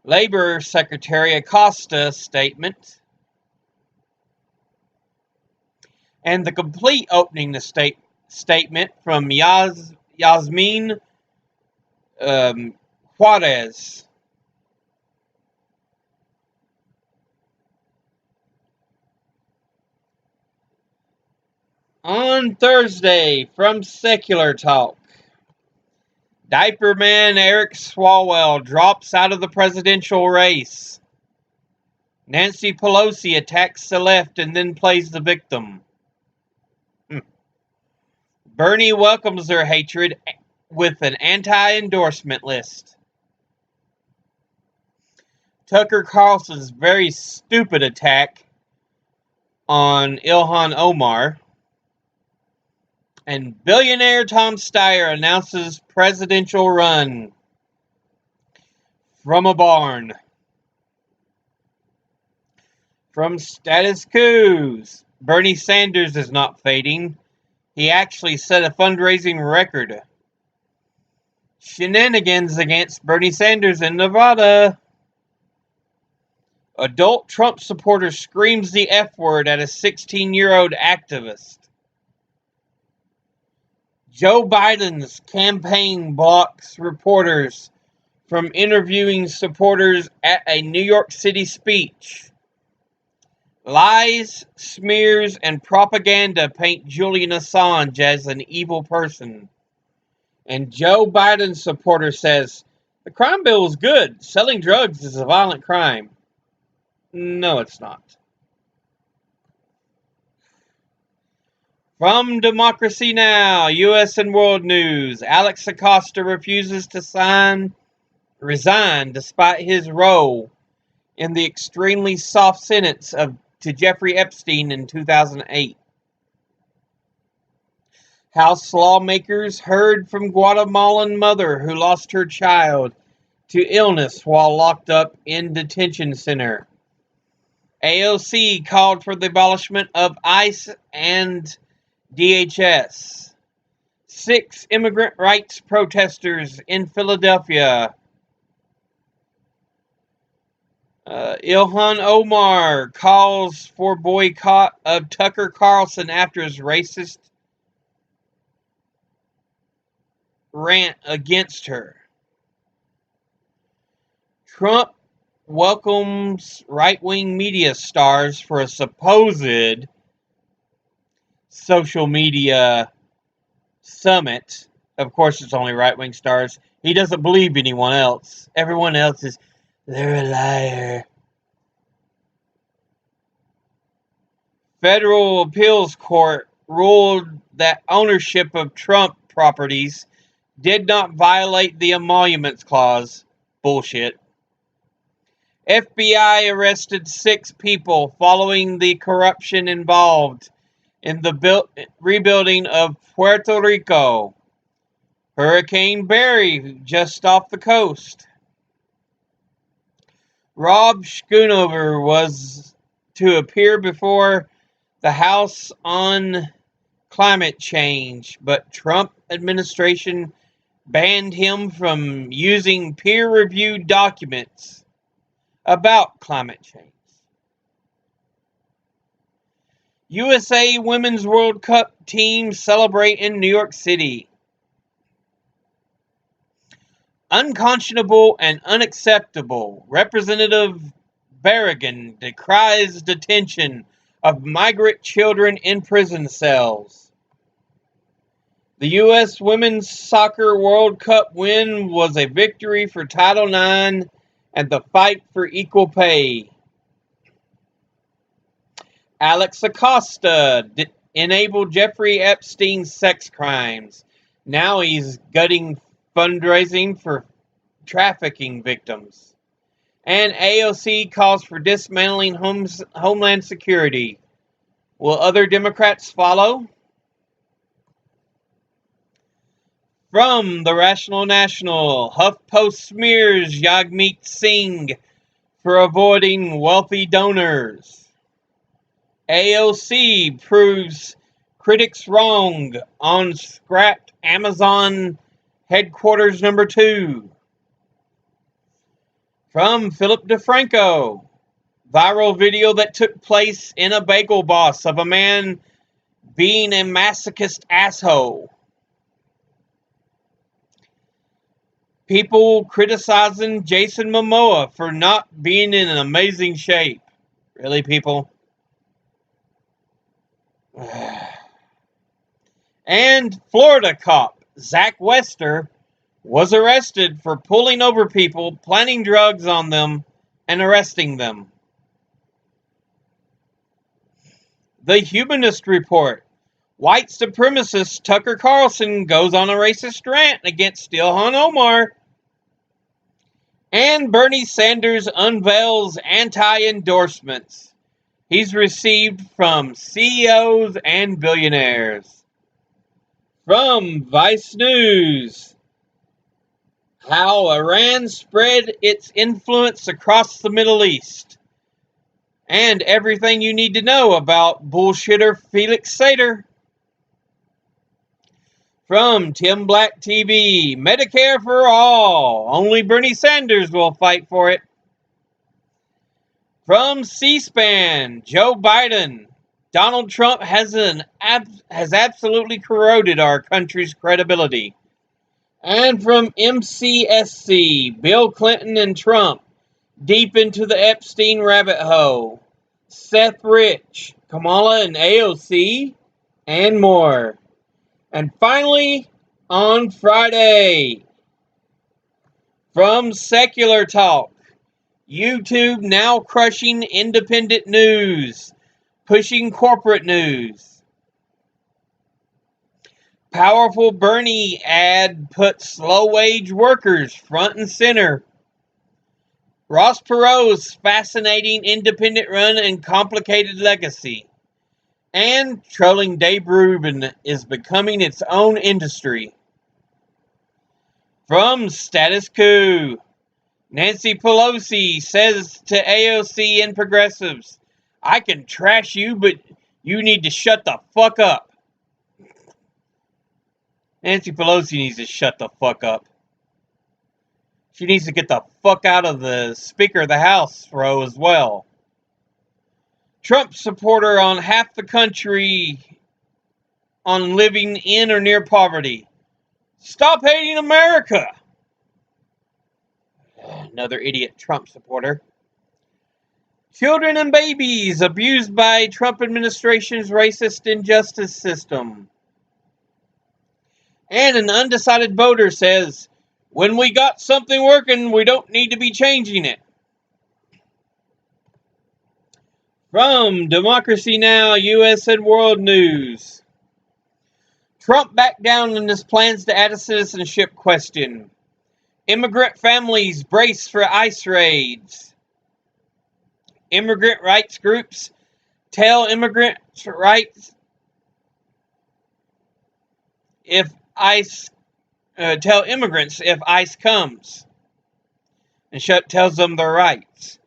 Labor Secretary Acosta statement. And the complete opening statement from Yasmin Juarez. On Thursday, from Secular Talk. Diaper man Eric Swalwell drops out of the presidential race. Nancy Pelosi attacks the left and then plays the victim. Bernie welcomes their hatred with an anti-endorsement list. Tucker Carlson's very stupid attack on Ilhan Omar. And billionaire Tom Steyer announces presidential run from a barn. From Status Quo's, Bernie Sanders is not fading. He actually set a fundraising record. Shenanigans against Bernie Sanders in Nevada. Adult Trump supporter screams the F word at a 16-year-old activist. Joe Biden's campaign blocks reporters from interviewing supporters at a New York City speech. Lies, smears, and propaganda paint Julian Assange as an evil person. And Joe Biden's supporter says, the crime bill is good. Selling drugs is a violent crime. No, it's not. From Democracy Now!, U.S. and World News, Alex Acosta refuses to resign despite his role in the extremely soft sentence to Jeffrey Epstein in 2008. House lawmakers heard from Guatemalan mother who lost her child to illness while locked up in detention center. AOC called for the abolishment of ICE and DHS. 6 immigrant rights protesters in Philadelphia. Ilhan Omar calls for boycott of Tucker Carlson after his racist rant against her. Trump welcomes right-wing media stars for a supposed social media summit. Of course, it's only right-wing stars. He doesn't believe anyone else. Everyone else is, they're a liar. Federal appeals court ruled that ownership of Trump properties did not violate the emoluments clause. Bullshit. FBI arrested 6 people following the corruption involved in the rebuilding of Puerto Rico. Hurricane Barry just off the coast. Rob Schoonover was to appear before the House on climate change, but Trump administration banned him from using peer-reviewed documents about climate change. USA Women's World Cup team celebrate in New York City. Unconscionable and unacceptable. Representative Berrigan decries detention of migrant children in prison cells. The U.S. Women's Soccer World Cup win was a victory for Title IX and the fight for equal pay. Alex Acosta enabled Jeffrey Epstein's sex crimes. Now he's gutting fundraising for trafficking victims. And AOC calls for dismantling Homeland Security. Will other Democrats follow? From the Rational National, HuffPost smears Jagmeet Singh for avoiding wealthy donors. AOC proves critics wrong on scrapped Amazon headquarters number 2. From Philip DeFranco, viral video that took place in a bagel boss of a man being a masochist asshole. People criticizing Jason Momoa for not being in an amazing shape. Really, people? And Florida cop Zach Wester was arrested for pulling over people, planting drugs on them, and arresting them. The Humanist Report. White supremacist Tucker Carlson goes on a racist rant against Ilhan Omar. And Bernie Sanders unveils anti-endorsements he's received from CEOs and billionaires. From Vice News, how Iran spread its influence across the Middle East. And everything you need to know about bullshitter Felix Sater. From Tim Black TV, Medicare for all. Only Bernie Sanders will fight for it. From C-SPAN, Joe Biden. Donald Trump has absolutely corroded our country's credibility. And from MCSC, Bill Clinton and Trump, deep into the Epstein rabbit hole. Seth Rich, Kamala and AOC, and more. And finally, on Friday, from Secular Talk, YouTube now crushing independent news, pushing corporate news. Powerful Bernie ad puts low-wage workers front and center. Ross Perot's fascinating independent run and complicated legacy. And trolling Dave Rubin is becoming its own industry. From Status Quo, Nancy Pelosi says to AOC and progressives, I can trash you, but you need to shut the fuck up. Nancy Pelosi needs to shut the fuck up. She needs to get the fuck out of the Speaker of the House row as well. Trump supporter on half the country on living in or near poverty. Stop hating America. Another idiot Trump supporter. Children and babies abused by Trump administration's racist injustice system. And an undecided voter says, when we got something working, we don't need to be changing it. From Democracy Now! U.S. and World News. Trump backed down on his plans to add a citizenship question. Immigrant families brace for ICE raids. Immigrant rights groups tell immigrants rights if ICE comes and tells them their rights.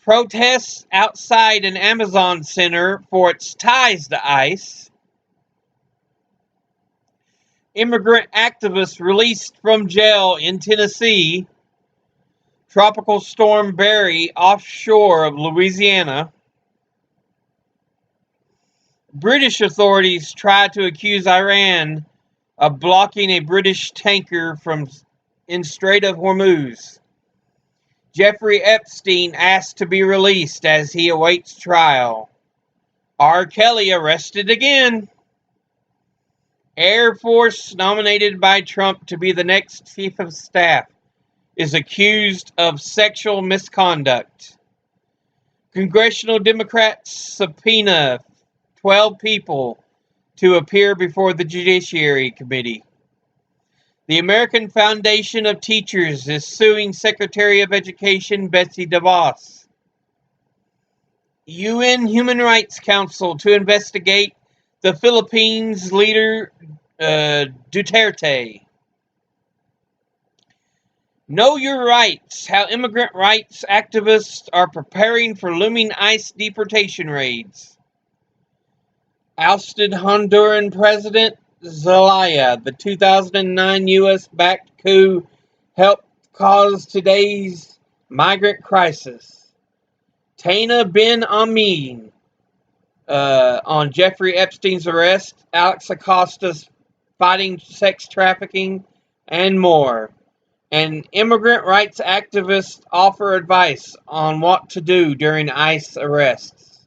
Protests outside an Amazon center for its ties to ICE. Immigrant activists released from jail in Tennessee. Tropical Storm Barry offshore of Louisiana. British authorities try to accuse Iran of blocking a British tanker in Strait of Hormuz. Jeffrey Epstein asked to be released as he awaits trial. R. Kelly arrested again. Air Force nominated by Trump to be the next chief of staff is accused of sexual misconduct. Congressional Democrats subpoena 12 people to appear before the Judiciary Committee. The American Foundation of Teachers is suing Secretary of Education Betsy DeVos. UN Human Rights Council to investigate the Philippines leader Duterte. Know Your Rights, how immigrant rights activists are preparing for looming ICE deportation raids. Ousted Honduran President Zelaya, the 2009 U.S.-backed coup helped cause today's migrant crisis. Tana Ben Amin on Jeffrey Epstein's arrest, Alex Acosta's fighting sex trafficking, and more. And immigrant rights activists offer advice on what to do during ICE arrests.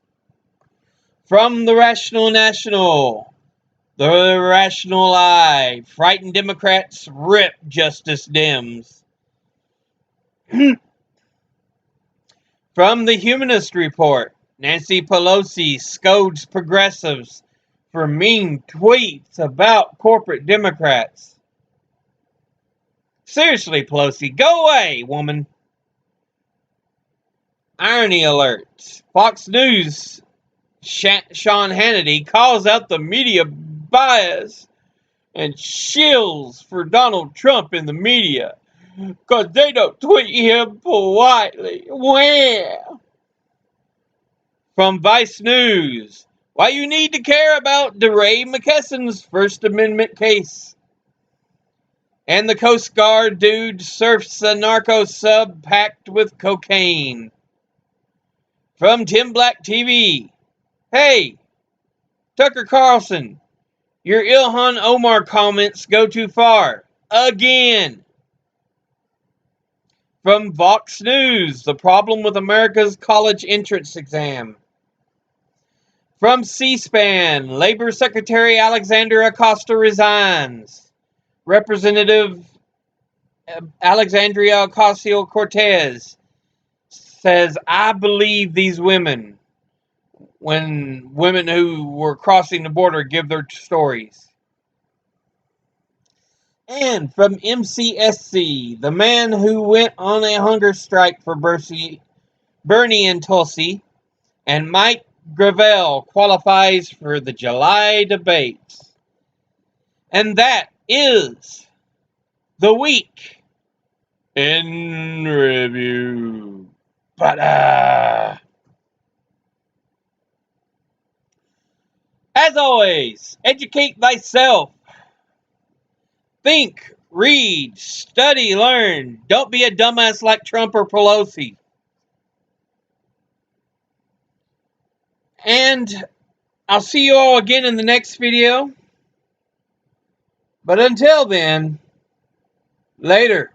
From the Rational National, the Rational Eye, frightened Democrats rip Justice Dems. From the Humanist Report, Nancy Pelosi scolds progressives for mean tweets about corporate Democrats. Seriously, Pelosi, go away, woman. Irony alert. Fox News Sean Hannity calls out the media bias and shills for Donald Trump in the media because they don't tweet him politely. Wow. From Vice News, why you need to care about DeRay McKesson's First Amendment case. And the Coast Guard dude surfs a narco sub packed with cocaine. From Tim Black TV, hey, Tucker Carlson, your Ilhan Omar comments go too far. Again. From Vox News, the problem with America's college entrance exam. From C-SPAN, Labor Secretary Alexandria Acosta resigns. Representative Alexandria Ocasio-Cortez says, I believe these women when women who were crossing the border give their stories. And from MCSC, the man who went on a hunger strike for Bernie and Tulsi, and Mike Gravel qualifies for the July debates. And that is the week in review. As always, educate thyself. Think, read, study, learn. Don't be a dumbass like Trump or Pelosi. And I'll see you all again in the next video. But until then, later.